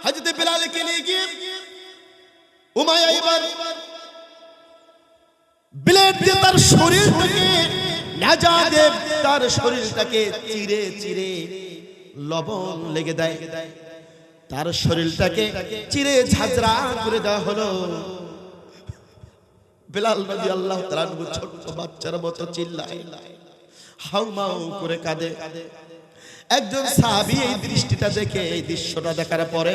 হযরত বেলালকে নিয়ে গিয়ে উমাইয়া এবার ব্লেড দিয়ে তার শরীরটাকে নাজা দেব তার শরীরটাকে চিরে চিরে লবণ লেগে দেয়, তার শরীরটাকে চিরে ঝাঁঝরা করে দেওয়া হলো। বেলাল রাদিয়াল্লাহু তাআলা ছোট্ট বাচ্চার মতো চিল্লায়, হাউমাউ করে কাঁদে। একজন সাহাবী এই দৃষ্টিটা দেখে, এই দৃশ্যটা দেখার পরে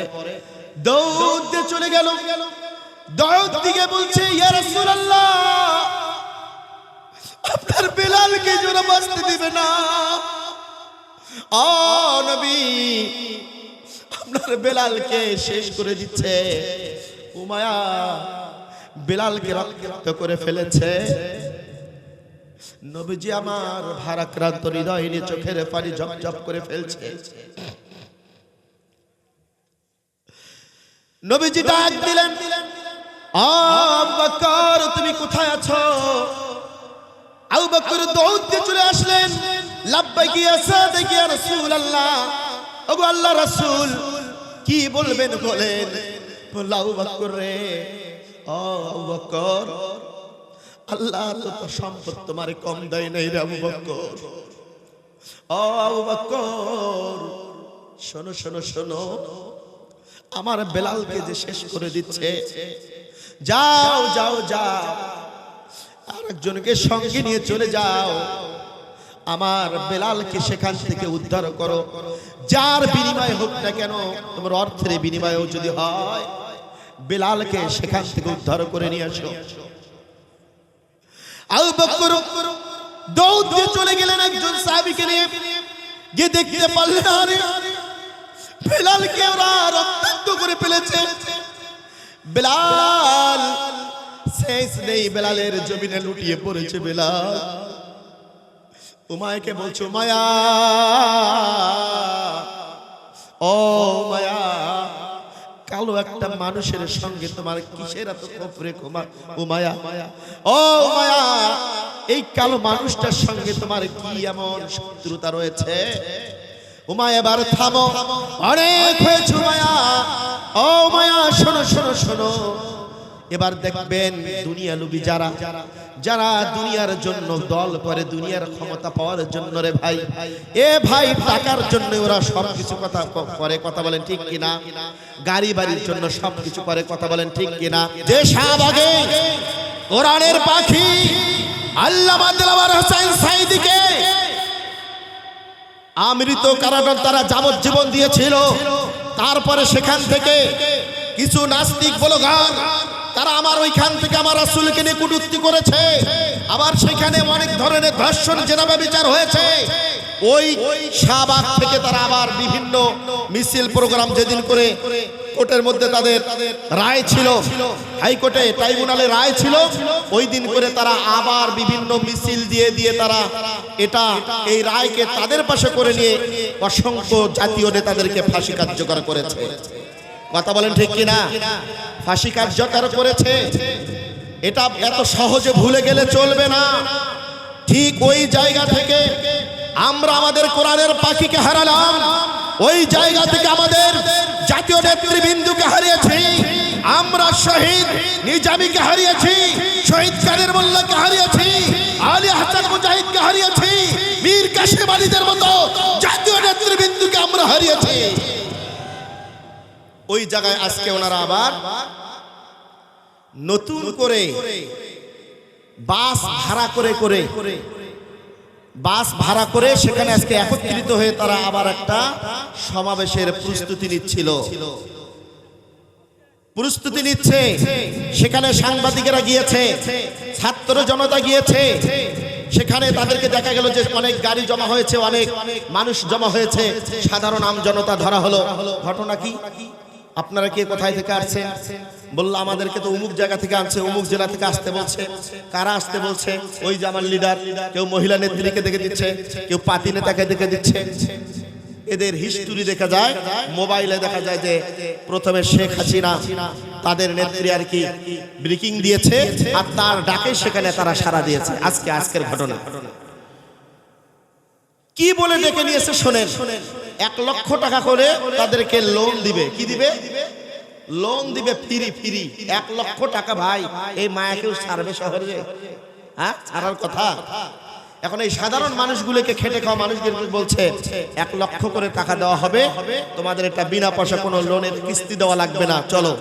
দৌড় দিয়ে চলে গেল, দৌড় দিয়ে বলছে, ইয়া রাসূলুল্লাহ, আপনার বেলালকে জোরে বাঁচতে দিবে না। ও নবী, আপনার বেলালকে শেষ করে দিচ্ছে। উমাইয়া বেলালকে রক্তাক্ত করে ফেলেছে। নবীজি আমার ভারাক্রান্ত হৃদয় নিয়ে চোখের পানি ঝপঝপ করে ফেলছে। নবীজি ডাক দিলেন, আবু বকর তুমি কোথায় আছো? আবু বকর দৌড় দিয়ে চলে আসলেন, লাব্বাইক ইয়া সাদিক ইয়া রাসূলুল্লাহ, ওগো আল্লাহর রাসূল কি বলবেন বলেন। বলল, আবু বকর রে, ও আবু বকর, আল্লাহ তো সম্পদ তোমারে কম দেয় নাই রে আবু বকর। ও আবু বকর, শোনো শোনো শোনো, আমার বেলালকে যে শেষ করে দিচ্ছে, যাও যাও যাও, আরেকজনকে সঙ্গে নিয়ে চলে যাও, আমার বেলালকে সেখান থেকে উদ্ধার করো, যার বিনিময় হোক না কেন, তোমার অর্থের বিনিময়েও যদি হয়, বেলালকে সেখান থেকে উদ্ধার করে নিয়ে আসো। আবু বকর দৌড় দিয়ে চলে গেলেন একজন সাহাবীকে নিয়ে, গিয়ে দেখতে পারলেন আরে বেলালকে ওরা রক্তাক্ত করে ফেলেছে। বেলাল শেষ নেই, বেলালের জমিনে লুটিয়ে পড়েছে বেলাল। উমাইয়াকে বলছো, উমাইয়া, ও উমাইয়া, কালো একটা মানুষের সঙ্গে তোমার কিসের এত কফরে উমাইয়া? ও উমাইয়া, এই কালো মানুষটার সঙ্গে তোমার কি এমন শত্রুতা রয়েছে? উমাইয়া এবার থামো, অনেক হয়েছে উমাইয়া। ও উমাইয়া, শোনো শোনো শোনো, এবার দেখবেন দুনিয়া লোভী যারা যারা দুনিয়ার জন্য দল করে, দুনিয়ার ক্ষমতা পাওয়ার জন্য রে ভাই, এ ভাই টাকার জন্য ওরা সবকিছু কথা করে, কথা বলেন ঠিক কিনা? গাড়ি বাড়ির জন্য সবকিছু করে, কথা বলেন ঠিক কিনা? যে শাহবাগে কোরআনের পাখি আল্লামা দিলওয়ার হোসেন সাঈদীকে আমৃত কারাদণ্ড তারা যাবজ্জীবন দিয়েছিল, তারপরে সেখান থেকে কিছু নাস্তিক ব্লগার তারা আমার ওইখান থেকে আমার রাসূলকে নিয়ে কটূক্তি করেছে, আবার সেখানে অনেক ধরনের ধর্ষণ জেনাবা বিচার হয়েছে। ওই শাহবাগ থেকে তারা আবার বিভিন্ন মিছিল প্রোগ্রাম যেদিন করে কোর্টের মধ্যে তাদের রায় ছিল, হাইকোর্টে ট্রাইব্যুনালে রায় ছিল, ওই দিন করে তারা আবার বিভিন্ন মিছিল দিয়ে দিয়ে তারা এটা এই রায়কে তাদের পাশে করে নিয়ে অসংখ্য জাতীয় নেতাদেরকে ফাঁসি কার্যকর করেছে, কথা বলেন ঠিক কিনা? ফাঁসি কার্যকর করেছে। এটা এত সহজে ভুলে গেলে চলবে না। ঠিক ওই জায়গা থেকে আমরা আমাদের কোরআনের পাখিকে হারালাম, ওই জায়গা থেকে আমাদের জাতীয় নেতৃবৃন্দকে হারিয়েছি, আমরা শহীদ নিজামীকে হারিয়েছি, শহীদ কাদের মোল্লাকে হারিয়েছি, আলী হাসান মুজাহিদকে হারিয়েছি, মীর কাসেম আলীদের মতো জাতীয় নেতৃবৃন্দকে আমরা হারিয়েছি। ওই জায়গায় আজকে ওনারা আবার নতুন করে বাস ভাড়া করে সেখানে আজকে একত্রিত হয়ে তারা আবার একটা সমাবেশের প্রস্তুতি নিচ্ছে। সেখানে সাংবাদিকেরা গিয়েছে, ছাত্র জনতা গিয়েছে, সেখানে তাদেরকে দেখা গেল যে অনেক গাড়ি জমা হয়েছে, অনেক মানুষ জমা হয়েছে, সাধারণ আম জনতা ধরা হলো। ঘটনা কি? আপনারা কে কোথায় থেকে আসছেন? বললো আমাদেরকে তো অমুক জায়গা থেকে আনছে, অমুক জেলা থেকে আসতে বলছে। কারা আসতে বলছে? ওই যে আমার লিডার, কেউ মহিলা নেত্রীকে দেখে দিচ্ছে, কেউ পাতি নেতাকে দেখে দিচ্ছে। এদের হিস্ট্রি দেখা যায়, মোবাইলে দেখা যায় যে প্রথমে শেখ হাসিনা তাদের নেত্রী আর কি ব্রেকিং দিয়েছে, আর তার ডাকে সেখানে তারা সাড়া দিয়েছে। আজকের ঘটনা কি বলে ডেকে নিয়েছে শোনেন। 1 লক্ষ টাকা করে তাদেরকে লোন দিবে। কি দিবে? লোন দিবে ফ্রি 1 লক্ষ টাকা ভাই, এই মায়াকেও ছাড়বে শহরে? হ্যাঁ, ছাড়ার কথা। এখন এই সাধারণ মানুষগুলোকে খেটে খাওয়া মানুষগুলোকে বলছে 1 লক্ষ করে টাকা দেওয়া হবে, তোমাদের এটা বিনা পয়সা কোনো লোনের কিস্তি দেওয়া লাগবে না, চলো।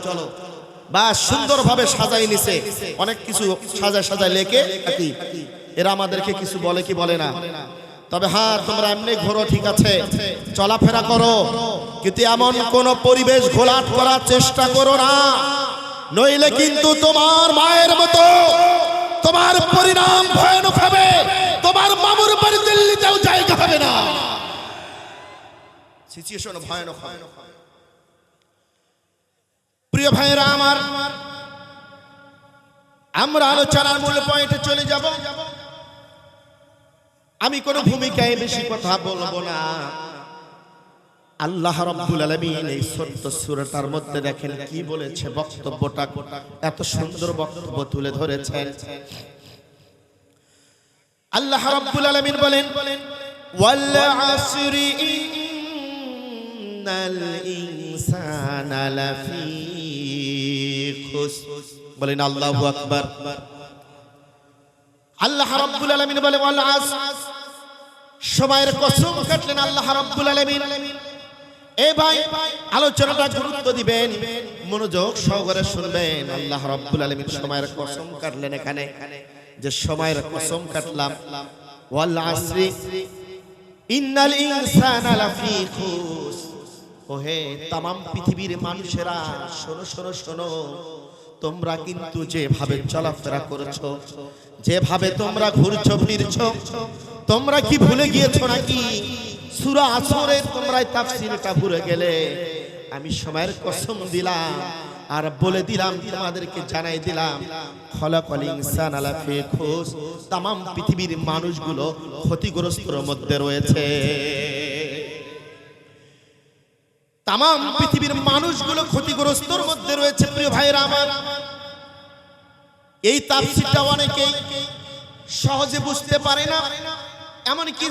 বা সুন্দরভাবে সাজাই নিছে, অনেক কিছু সাজায় লেখে কি এরা আমাদেরকে কিছু বলে কি বলে না। তবে হ্যাঁ, তোমরা এমনি ঘোরো, ঠিক আছে, চলাফেরা করো, কিন্তু এমন কোন পরিবেশ ঘোলাট করার চেষ্টা করো না, নইলে কিন্তু তোমার মায়ের মতো তোমার পরিণাম ভয়ানক হবে। তোমার মামুর বাড়ি দিল্লিতেও জায়গা হবে না, সিচুয়েশন ভয়ানক হবে। প্রিয় ভাইরা আমার, আমরা আলোচনার মূল পয়েন্টে চলে যাব। আমি কোন ভূমিকায় বেশি কথা বলবো না। আল্লাহ রাব্বুল আলামিন এই ছোট্ট সূরাটার মধ্যে দেখেন কি বলেছে, বক্তব্যটা এত সুন্দর বক্তব্য তুলে ধরেছেন। আল্লাহ রাব্বুল আলামিন বলেন, ওয়াল আসরি ইন্নাল ইনসানা লাফি খুসর। বলেন আল্লাহু আকবার। আল্লাহ রাব্বুল আলামিন বলে ওয়াল আসর, সময়ের কসম কাটলেন আল্লাহ রাব্বুল আলামিন। এই ভাই, আলোচনাটা গুরুত্ব দিবেন, মনোযোগ সহকারে শুনবেন। আল্লাহ রাব্বুল আলামিন সময়ের কসম কাটলেন এখানে, যে সময়ের কসম কাটলাম। ওয়াল আসরি ইন্নাল ইনসানা লাফি খুসর। ওহে तमाम পৃথিবীর মানুষেরা, শোনো শোনো শোনো, তোমরা কিন্তু যেভাবে চলাফেরা করছো, যেভাবে তোমরা ঘুরছো ফিরছো, তোমরা কি ভুলে গিয়েছো নাকি সূরা আসরের তোমরা তাফসীরটা ভুলে গেলে? আমি সময়ের কসম দিলাম আর বলে দিলাম, তোমাদেরকে জানাই দিলাম, খলাকাল ইনসান আলা ফি খুসর। तमाम পৃথিবীর মানুষগুলো ক্ষতিগ্রস্তর মধ্যে রয়েছে। तमाम পৃথিবীর মানুষগুলো ক্ষতিগ্রস্তর মধ্যে রয়েছে। প্রিয় ভাইরা আমার, এই তাফসীরটা অনেকেই সহজে বুঝতে পারে না, এমনকি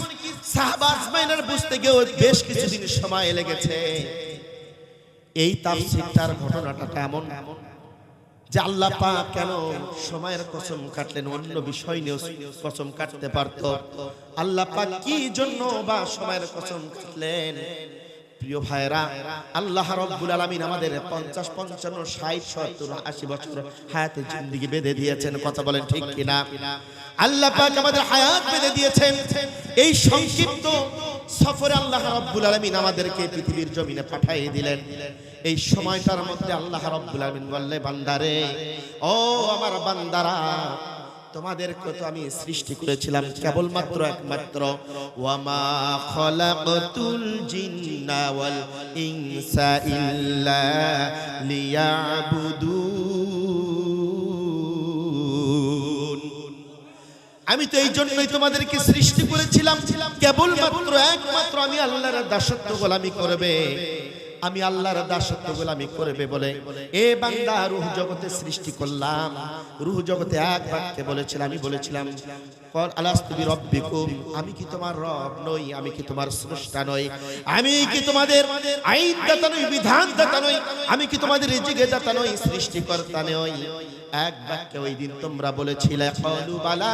সাহাবা আজমাইনের বুঝতে গিয়েও বেশ কিছুদিন সময় লেগেছে। এই তাফসীরটার ঘটনাটা এমন যে আল্লাহ পাক কেন সময়ের কসম কাটলেন, অন্য বিষয় নিয়ে কসম কাটতে পারত। আল্লাহ পাক কি জন্য বা সময়ের কসম কাটলেন? প্রিয় ভাইরা, আল্লাহ রাব্বুল আলামিন আমাদের 50, 55, 60, 70, 80 বছর হায়াতে জিন্দেগি বেঁধে দিয়েছেন। কথা বলেন ঠিক কিনা? আল্লাহ পাক আমাদের হায়াত বেঁধে দিয়েছেন। এই সংক্ষিপ্ত সফরে আল্লাহ রাব্বুল আলামিন আমাদেরকে পৃথিবীর জমিনে পাঠিয়ে দিলেন। এই সময়টার মধ্যে আল্লাহ রাব্বুল আলামিন বললে, বান্দারে, ও আমার বান্দারা, তোমাদেরকে তো আমি সৃষ্টি করেছিলাম কেবলমাত্র একমাত্র ওয়ামা খলাকতুল জিন্না ওয়াল ইনসা ইল্লা লিয়াবুদুন। আমি তো এই জন্যই তোমাদেরকে সৃষ্টি করেছিলাম কেবলমাত্র একমাত্র আমি আল্লাহর দাসত্ব গোলামি করবে, আমি আল্লাহর দাসত্ব গোলামি করবে বলে এ বান্দা রূহ জগতে সৃষ্টি করলাম। রূহ জগতে এক বাক্যে বলেছিলাম, আমি বলেছিলাম কল আলাস্তু বিরাব্বিকুম, আমি কি তোমার রব নই? আমি কি তোমার স্রষ্টা নই? আমি কি তোমাদের আইন দাতা নই, বিধান দাতা নই? আমি কি তোমাদের রিজিক দাতা নই, সৃষ্টিকর্তা নই? এক বাক্যে ওই দিন তোমরা বলেছিলে ক্বালু বালা,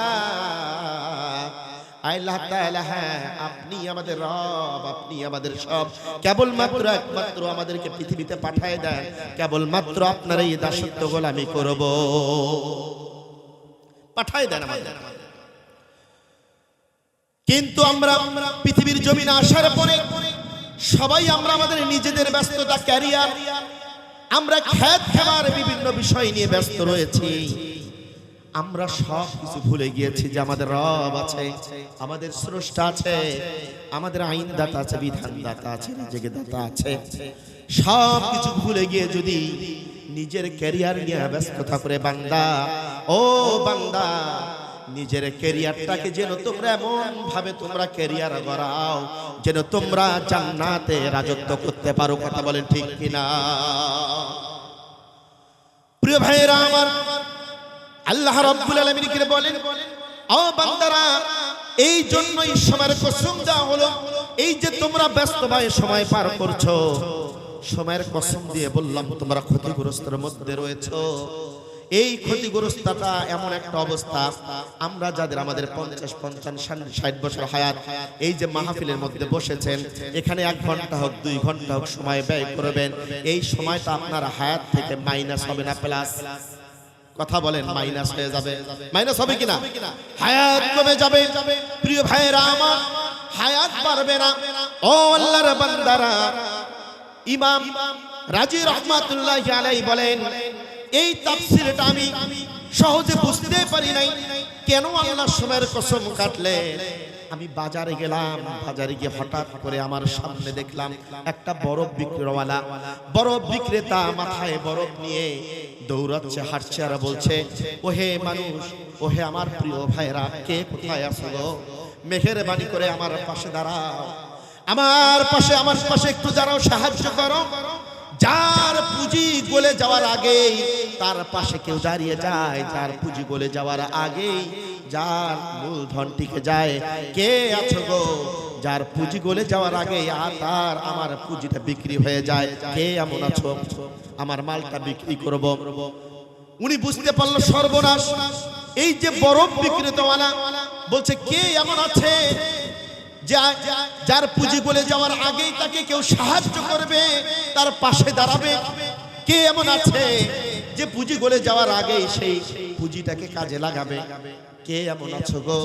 আল্লাহ তাআলা, হ্যাঁ আপনি আমাদের রব, আপনি আমাদের সব। কেবলমাত্র একমাত্র আমাদেরকে পৃথিবীতে পাঠিয়ে দেন, কেবলমাত্র আপনার এই দাসত্ব গোলামি করব, পাঠিয়ে দেন আমাদের। কিন্তু আমরা পৃথিবীর জমিনে আসার পরে সবাই আমরা আমাদের নিজেদের ব্যস্ততা, ক্যারিয়ার, আমরা খেত খামার বিভিন্ন বিষয় নিয়ে ব্যস্ত রয়েছি। আমরা সব কিছু ভুলে গিয়েছি যে আমাদের রব আছে, আমাদের স্রষ্টা আছে, আমাদের আইন দাতা আছে, বিধান দাতা আছে, রিজিক দাতা আছে। সব কিছু ভুলে গিয়ে যদি নিজের ক্যারিয়ার নিয়ে ব্যস্ততা করে বান্দা, ও বান্দা, নিজের ক্যারিয়ারটাকে যেন তোমরা এমন ভাবে তোমরা ক্যারিয়ার গড়াও যেন তোমরা জান্নাতে রাজত্ব করতে পারো। কথা বলেন ঠিক কিনা? প্রিয় ভাইরা আমার, আল্লাহ রাব্বুল আলামিন কি বলেন, ও বান্দারা, এই জন্যই সময়ের কসম দেওয়া হলো, এই যে তোমরা ব্যস্তভাবে সময় পার করছো, সময়ের কসম দিয়ে বললাম তোমরা ক্ষতিগ্রস্তের মধ্যে রয়েছো। এই ক্ষতিগ্রস্ততা এমন একটা অবস্থা, আমরা যাদের আমাদের 50, 55, 60 বছর হায়াত, এই যে মাহফিলের মধ্যে বসেছেন, এখানে 1 ঘন্টা হোক 2 ঘন্টা হোক সময় ব্যয় করবেন, এই সময়টা আপনার হায়াত থেকে মাইনাস হবে না প্লাস? কথা বলেন, মাইনাস হয়ে যাবে। মাইনাস হবে কিনা? হায়াত কমে যাবে। প্রিয় ভাইরা আমার, হায়াত বাড়বে না। ও আল্লাহর বান্দারা, ইমাম রাজি রহমাতুল্লাহি আলাইহি বলেন, এই তাফসীরটা আমি সহজে বুঝতে পারি নাই, কেন আল্লাহ সময়ের কসম কাটলে। আমি বাজারে গেলাম, বাজারে গিয়ে হঠাৎ করে আমার সামনে দেখলাম একটা বরফ বিক্রেতাওয়ালা, বরফ বিক্রেতা মাথায় বরফ নিয়ে দৌড়াচ্ছে, হাঁটছে আর বলছে, ওহে মানুষ, ওহে আমার প্রিয় ভাইরা, কে কোথায় আছো গো? মেহেরবানি করে আমার পাশে দাঁড়াও, আমার পাশে একটু দাঁড়াও, সাহায্য করো। যার পুঁজি গলে যাওয়ার আগেই তার পাশে কেউ দাঁড়িয়ে যায়, যার পুঁজি গলে যাওয়ার আগেই যার মূলধন টিকে যায়। কে আছো গো? যার পুঁজি গলে যাওয়ার আগেই তার আমার পুঁজিটা বিক্রি হয়ে যায়। কে এমন আছো? আমার মালটা বিক্রি করব। উনি বুঝতে পারলো সর্বনাশ। এই যে বরফ বিক্রেতাওয়ালা বলছে, কে এমন আছে যার পুঁজি গলে যাওয়ার আগেই তাকে কেউ সাহায্য করবে, তার পাশে দাঁড়াবে? কে এমন আছে যে পুঁজি গলে যাওয়ার আগেই সেই পুঁজিটাকে কাজে লাগাবে? কে এমন আছো গো?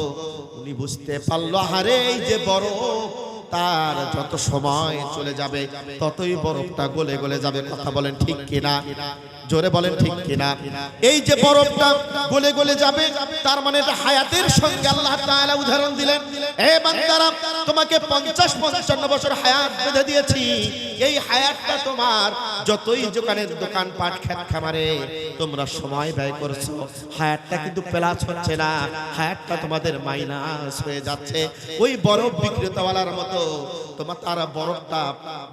উনি বুঝতে পারলো, আরে এই যে বরফ, তার যত সময় চলে যাবে ততই বরফটা গলে গলে যাবে। কথা বলেন ঠিক কিনা? জোরে বলেন ঠিক কিনা? এই যে বরফটা গলে গলে যাবে, তার মানে এটা হায়াতের সঙ্গে আল্লাহ তাআলা উদাহরণ দিলেন। এ বান্দারা, তোমাকে 50-55 বছর হায়াত বেঁধে দিয়েছি। এই হায়াতটা তোমার যতই দোকানপাট খেত খামারে তোমরা সময় ব্যয় করছো, হায়াতটা কিন্তু প্লাস হচ্ছে না, হায়াতটা তোমাদের মাইনাস হয়ে যাচ্ছে। ওই বরফ বিক্রেতাওয়ালার মতো তার বরফটা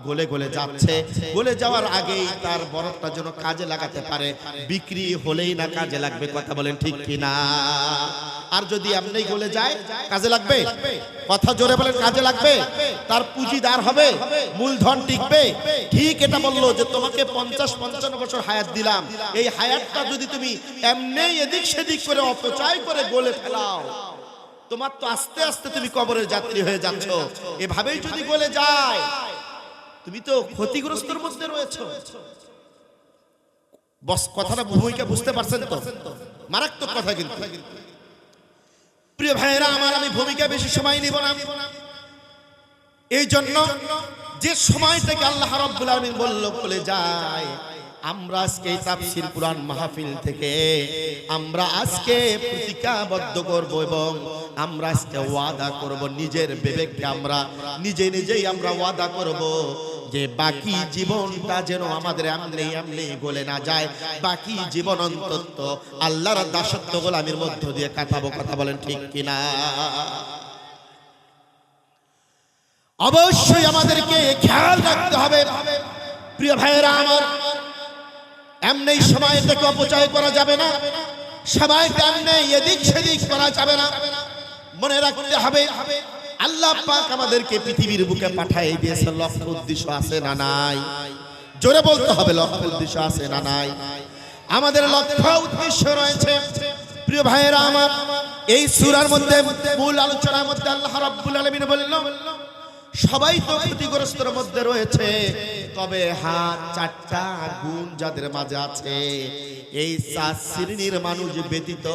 গলে গলে যাচ্ছে, গলে যাওয়ার আগেই তার বরফটা যেন কাজে লাগাতে পারে, বিক্রি হলেই না কাজে লাগবে। কথা বলেন ঠিক কিনা? আর যদি এমনি গলে যায়, কাজে লাগবে? কথা জোরে বলেন, কাজে লাগবে? তার পুঁজিদার হবে, মূলধন টিকবে। ঠিক এটা বললো যে তোমাকে 50-55 বছর হায়াত দিলাম, এই হায়াতটা যদি তুমি এমনি এদিক সেদিক করে অপচয় করে গলে ফেলাও, তোমার তো আস্তে আস্তে তুমি কবরের যাত্রী হয়ে যাচ্ছ। এভাবেই যদি গলে যায়, তুমি তো ক্ষতিগ্রস্তের মধ্যে রয়েছো। বস, কথাটা ভূমিকা বুঝতে পারছেন তো? মারাত্মক কথা কিন্তু। প্রিয় ভাইয়েরা আমার, আমি ভূমিকা বেশি সময় নিব না। এই জন্য যে সময়টাকে আল্লাহ রাব্বুল আলামিন বলে যায়, আমরা আজকে তাফসীর কুরআন মাহফিল থেকে আমরা আজকে প্রতিজ্ঞাবদ্ধ করব এবং আমরা আজকে ওয়াদা করব, নিজের বিবেককে আমরা নিজেই আমরা ওয়াদা করব যে বাকি জীবনটা যেন আমাদের এমনি গলে না যায়, বাকি জীবন অন্তত আল্লাহর দাসত্ব গোলামির মধ্য দিয়ে কাটাবো। কথা বলেন ঠিক কিনা? অবশ্যই আমাদেরকে খেয়াল রাখতে হবে প্রিয় ভাইয়েরা আমার, এমনি সময়টাকে অপচয় করা যাবে না, সময়টা এমনি এদিক সেদিক করা যাবে না। মনে রাখতে হবে আল্লাহ পাক আমাদেরকে পৃথিবীর বুকে পাঠিয়ে দিয়েছে, লক্ষ্য উদ্দেশ্য আছে না নাই? জোরে বলতে হবে, লক্ষ্য উদ্দেশ্য আছে না নাই? আমাদের লক্ষ্য উদ্দেশ্য রয়েছে। প্রিয় ভাইয়েরা আমার, এই সূরার মধ্যে মূল আলোচনার মধ্যে আল্লাহ রাব্বুল আলামিন বললেন, সবাই তো ক্ষতিগ্রস্তের মধ্যে রয়েছে, তবে হ্যাঁ, 4টা গুণ যাদের মাঝে আছে, এই 4 শ্রেণীর মানুষ ব্যতীত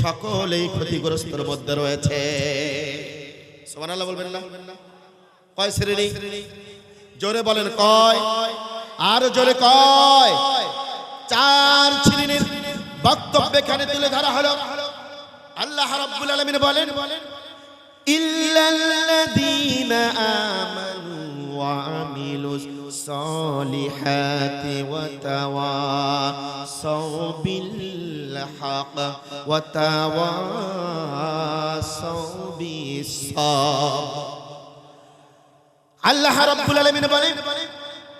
সকলেই ক্ষতিগ্রস্তের মধ্যে রয়েছে। সুবহানাল্লাহ বলবেন না? কয় শ্রেণী? জোরে বলেন, কয়? আর জোরে কয়? 4 শ্রেণীর বক্তব্য এখানে তুলে ধরা হলো। আল্লাহ রাব্বুল আলামিন বলেন, ইল্লাল্লাযীনা আমানু ওয়া আমিলুস সালিহাতি ওয়া তাওয়াসাউ বিল হক ওয়া তাওয়াসাউ বিস সাবর। আল্লাহ রাব্বুল আলামিন বলেন,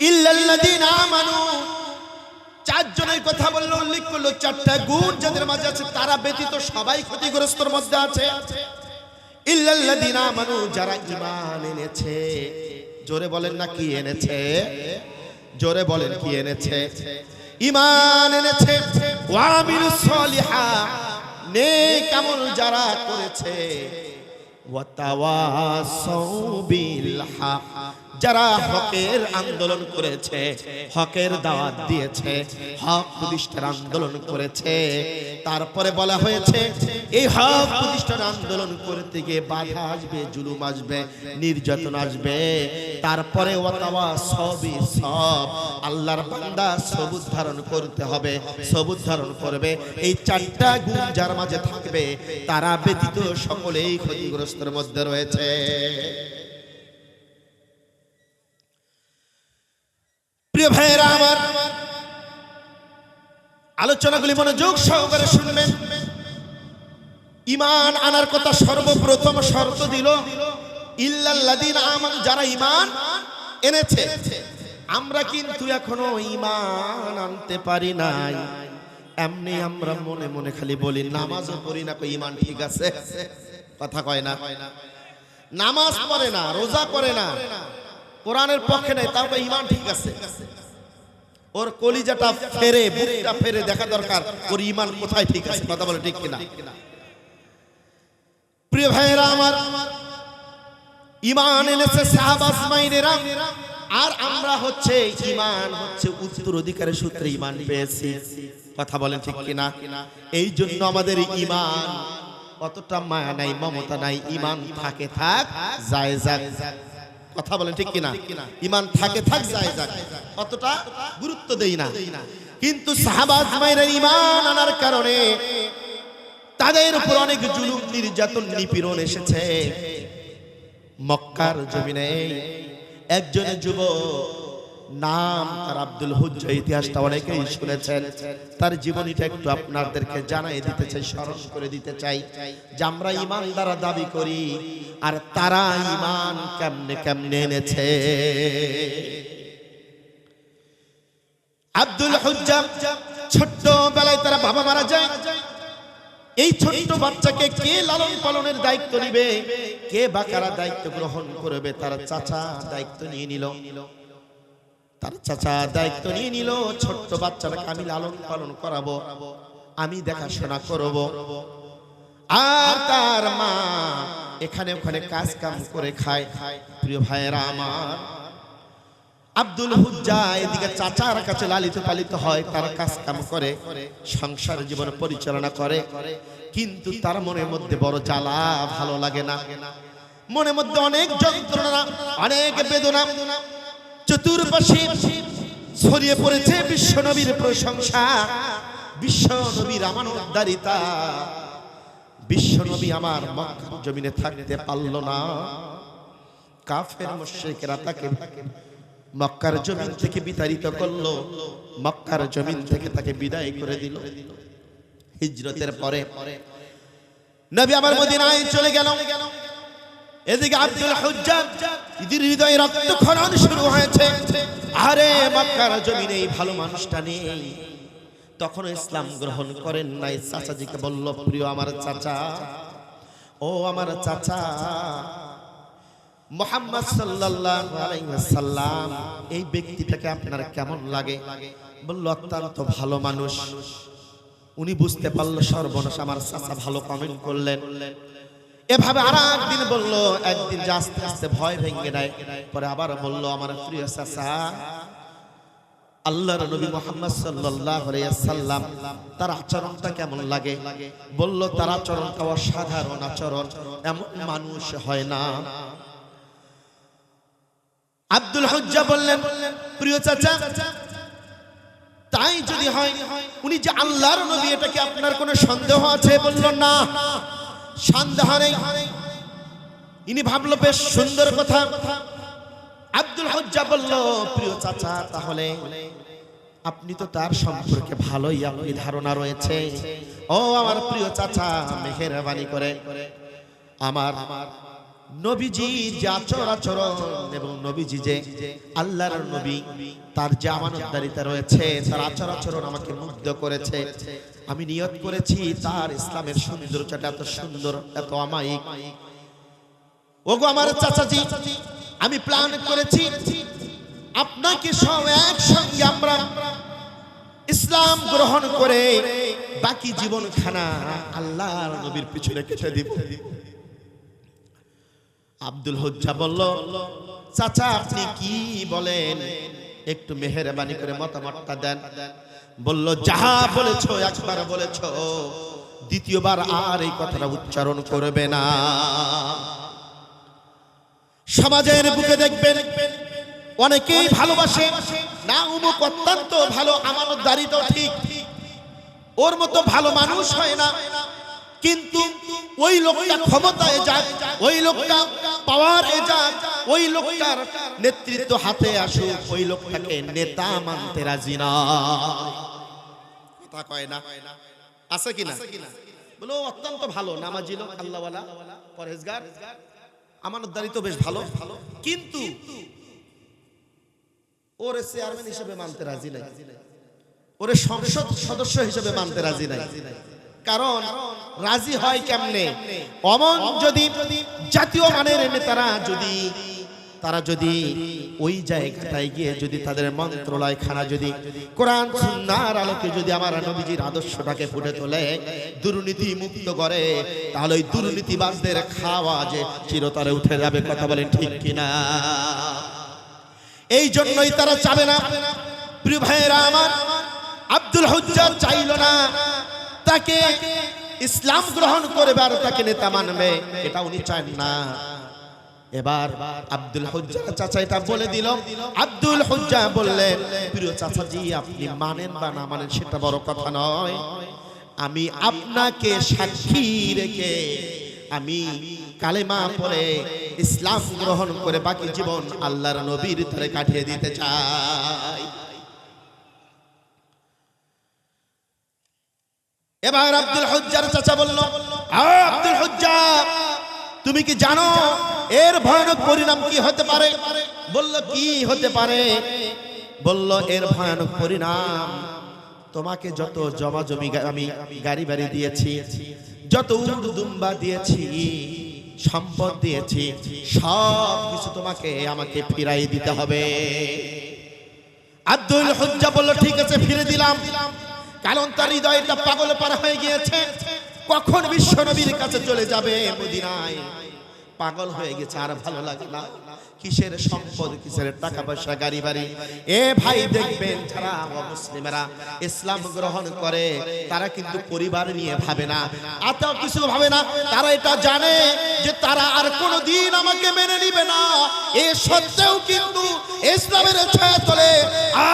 ইল্লাল্লাযীনা আমানু, 4 জনের কথা বললো, উল্লেখ করলো 4টা গুণ যাদের মাঝে আছে, তারা ব্যতীত সবাই ক্ষতিগ্রস্তের মধ্যে আছে। ইল্লাল্লাযীনা আমানু, যারা ঈমান এনেছে। জোরে বলেন না, কি এনেছে? জোরে বলেন কি এনেছে? ঈমান এনেছে। ওয়া আমিলুস সলিহা, নেক আমল যারা করেছে। ওয়া তাওয়াসাউ বিল হক, যারা হকের আন্দোলন করেছে, হকের দাওয়াত দিয়েছে, হক প্রতিষ্ঠার আন্দোলন করেছে। তারপরে বলা হয়েছে এই হক প্রতিষ্ঠার আন্দোলন করতে গিয়ে বাধা আসবে, জুলুম আসবে, নির্যাতন আসবে। তারপরে আল্লাহর বান্দা সবুজ ধারণ করতে হবে, সবুজ ধারণ করবে। এই চারটা গুণ যার মাঝে থাকবে তারা ব্যতীত সকলেই ক্ষতিগ্রস্তের মধ্যে রয়েছে। প্রিয় ভাইয়েরা আমার, আলোচনাগুলি মনোযোগ সহকারে শুনবেন। ঈমান আনার কথা সর্বপ্রথম শর্ত দিল ইল্লাল্লাযীনা আমানু, যারা ঈমান এনেছে। আমরা কিন্তু এখনো ঈমান আনতে পারি নাই। এমনি আমরা মনে মনে খালি বলি নামাজও পড়ি না, কই ঈমান ঠিক আছে, কথা কয় না। নামাজ পড়ে না, রোজা করে না, কোরআনের পক্ষে নাই, তাও ঈমান ঠিক আছে। ওর কলিজাটা ফেরে, বুকটা ফেরে দেখা দরকার ওর ঈমান কোথায় ঠিক আছে, কথা বলে ঠিক কিনা। প্রিয় ভাইয়েরা আমার, ঈমান এনেছে সাহাবা আজমাইনেরা, আর আমরা হচ্ছে ঈমান হচ্ছে উত্তরাধিকারের সূত্রে ঈমান পেয়েছি, কথা বলেন ঠিক কিনা। এই জন্য আমাদের ঈমান অতটা মায়া নাই, মমতা নাই। ঈমান থাকে থাক, যায় যাক, কথা বলেন ঠিক কিনা। ঈমান থাকে থাক, যায় যাক, অতটা গুরুত্ব দেই না। কিন্তু সাহাবা আজমাইনরা ঈমান আনার কারণে তাদের উপর অনেক জুলুম, নির্যাতন, নিপীড়ন এসেছে। মক্কার জমিনে একজন যুবক, নাম তার আব্দুল হুজ্জা, ইতিহাসটা অনেকেই শুনেছেন। তার জীবনীটা একটু আপনাদেরকে জানাই দিতে চাই, স্মরণ করে দিতে চাই যে আমরা ঈমানদার দাবি করি, আর তারা ঈমান কেমনে কেমনে এনেছে। আব্দুল হুজ্জা ছোট্ট বেলায় তার বাবা মারা যায়। এই ছোট্ট বাচ্চাকে কে লালন পালনের দায়িত্ব নিবে, কে বাকারা দায়িত্ব গ্রহণ করবে? তার চাচা দায়িত্ব নিয়ে নিল। তার চাচা দায়িত্ব নিয়ে নিল, ছোট্ট বাচ্চাটাকে আমি লালন পালন করাবো, আমি দেখাশোনা করব। আর তার মা এখানে ওখানে কাজ কাম করে খায়। প্রিয় ভাইয়েরা আমার, আব্দুল হুজ্জা এদিকে চাচার কাছে লালিত পালিত হয়, তার কাজ কাম করে, সংসার জীবন পরিচালনা করে। কিন্তু তার মনের মধ্যে বড় জ্বালা, ভালো লাগে না। মনের মধ্যে অনেক যন্ত্রণা, অনেক বেদনা। চতুর্পাশে ছড়িয়ে পড়েছে বিশ্ব নবীর প্রশংসা, বিশ্ব নবীর আমানতদারিতা। বিশ্ব নবী আমার মক্কার জমিনে থাকতে পারল না। কাফের মুশরিকরা তাকে মক্কার জমিন থেকে বিতাড়িত করলো, মক্কার জমিন থেকে তাকে বিদায় করে দিল। হিজরতের পরে নবী আবার মদিনায় চলে গেল। এদিকে আব্দুল হুজ্জা হৃদয়ে রক্তক্ষরণ শুরু হয়েছে। আরে মক্কার জমিনে এই ভালো মানুষটা নেই, তখন ইসলাম গ্রহণ করেন নাই। চাচাজিকে বলল, প্রিয় আমার চাচা, ও আমার চাচা মুহাম্মদ সাল্লাল্লাহু আলাইহি ওয়াসাল্লাম, এই ব্যক্তিটাকে আপনার কেমন লাগে? বলল, অত্যন্ত ভালো মানুষ। উনি বুঝতে পারলো সর্বনাশ, আমার চাচা ভালো কমেন্ট করলেন। এভাবে আর একদিন বলল, একদিন আস্তে আস্তে ভয় ভেঙে নেয়। পরে আবার বলল, আমার প্রিয় চাচা, আল্লাহর নবী মুহাম্মদ সাল্লাল্লাহু আলাইহি ওয়াসাল্লাম, তার আচরণটা কেমন লাগে? বলল, তার আচরণটা অসাধারণ আচরণ, এমন মানুষ হয় না। আব্দুল হুজ্জা বললেন, প্রিয় চাচা, তাই যদি হয় উনি যে আল্লাহর নবী, এটা কি আপনার কোনো সন্দেহ আছে? বলল, না, সন্দেহ নেই। ইনি ভাবলো বেশ সুন্দর কথা। আব্দুল হুজ্জা বলল, প্রিয় চাচা, তাহলে আপনি তো তার সম্পর্কে ভালোই আপনি ধারণা রয়েছে। ও আমার প্রিয় চাচা, মেহেরবানি করে আমার নবীজির যে আচরণ এবং নবীজি যে আল্লাহর নবী, তার যে আমানতদারিতা রয়েছে, তার আচরণ আমাকে মুগ্ধ করেছে। আমি নিয়ত করেছি তার ইসলামের সৌন্দর্যটা এত সুন্দর, এত অমায়িক। ওগো আমার চাচাজি, আমি প্ল্যান করেছি আপনাকে সব একসঙ্গে আমরা ইসলাম গ্রহণ করে বাকি জীবনখানা আল্লাহর নবীর পিছনে কেটে দিব। আব্দুল হুজ্জা বলল, চাচা আপনি কি বলেন, একটু মেহেরবানি করে মতামতটা দেন। বলল, যাহা বলেছো একবার বলেছো, দ্বিতীয়বার আর এই কথাটা উচ্চারণ করবে না। সমাজের বুকে দেখবেন অনেকেই ভালোবাসে না, অমুক অত্যন্ত ভালো, আমানতদারি তো ঠিক, ওর মতো ভালো মানুষ হয় না, কিন্তু ওই লোকটা ক্ষমতায় যাক, ওই লোকটা পাওয়ারে যাক, ওই লোকটার নেতৃত্ব হাতে আসুক, ওই লোকটাকে নেতা মানতে রাজি না। কথা কয় না, আছে কিনা? বলো অত্যন্ত ভালো, নামাজি লোক, আল্লাহওয়ালা, পরহেজগার, আমানতদারি তো বেশ ভালো, কিন্তু ওরে চেয়ারম্যান হিসেবে মানতে রাজি নাই, ওরে সংসদ সদস্য হিসেবে মানতে রাজি নাই। কারণ রাজি হয় কেমনে? অমন যদি জাতীয় মানের নেতারা তারা যদি ওই জায়গাটায় গিয়ে যদি তাদের মন্ত্রণালয় খানা যদি কোরআন সুন্নাহর আলোকে যদি আমার নবীজির আদর্শটাকে ফুটে তোলে, দুর্নীতি মুক্ত করে, তাহলে ওই দুর্নীতিবাজদের খাওয়া যে চিরতরে উঠে যাবে। কথা বলেন ঠিক কিনা? এই জন্যই তারা চাবে না। প্রিয় ভাইয়েরা আমার, আব্দুল হুজ্জা চাইল না তাকে ইসলাম গ্রহণ করবে আর তাকে নেতা মানবে, এটা উনি চান না। এবার আব্দুল হুজ্জা চাচা এটা বলে দিল। আব্দুল হুজ্জা বললেন, প্রিয় চাচাজি আপনি মানেন বা না মানেন সেটা বড় কথা নয়, আমি আপনাকে সাক্ষী রেখে আমি কালেমা পড়ে ইসলাম গ্রহণ করে বাকি জীবন আল্লাহর নবীর ধরে কাটিয়ে দিতে চাই। এবার আব্দুল হুজ্জার চাচা বলল, আব্দুল হুজ্জা তুমি কি জানো এর ভয়ানক পরিণাম কি হতে পারে? বলল, কি হতে পারে? বলল, এর ভয়ানক পরিণাম, তোমাকে যত জমা জমি আমি গাড়ি বাড়ি দিয়েছি, যত উট দুম্বা দিয়েছি, সম্পদ দিয়েছি, সব কিছু তোমাকে আমাকে ফিরাই দিতে হবে। আব্দুল হুজ্জা বলল, ঠিক আছে ফিরে দিলাম। কারণ তার হৃদয়টা পাগলে পারা হয়ে গিয়েছে, কখন বিশ্ব নবীর কাছে চলে যাবে মদিনায়। পাগল হয়ে গেছে, আর ভালো লাগে না। কিসের সম্পদ, কিসের টাকা পয়সা, গাড়ি বাড়ি। এ ভাই দেখবেন যারা মুসলিমেরা ইসলাম গ্রহণ করে তারা কিন্তু পরিবার নিয়ে ভাবে না, এত কিছু ভাবে না। তারা এটা জানে যে তারা আর কোনোদিন আমাকে মেনে নিবে না। এ সত্ত্বেও কিন্তু ইসলামের ছায়া তলে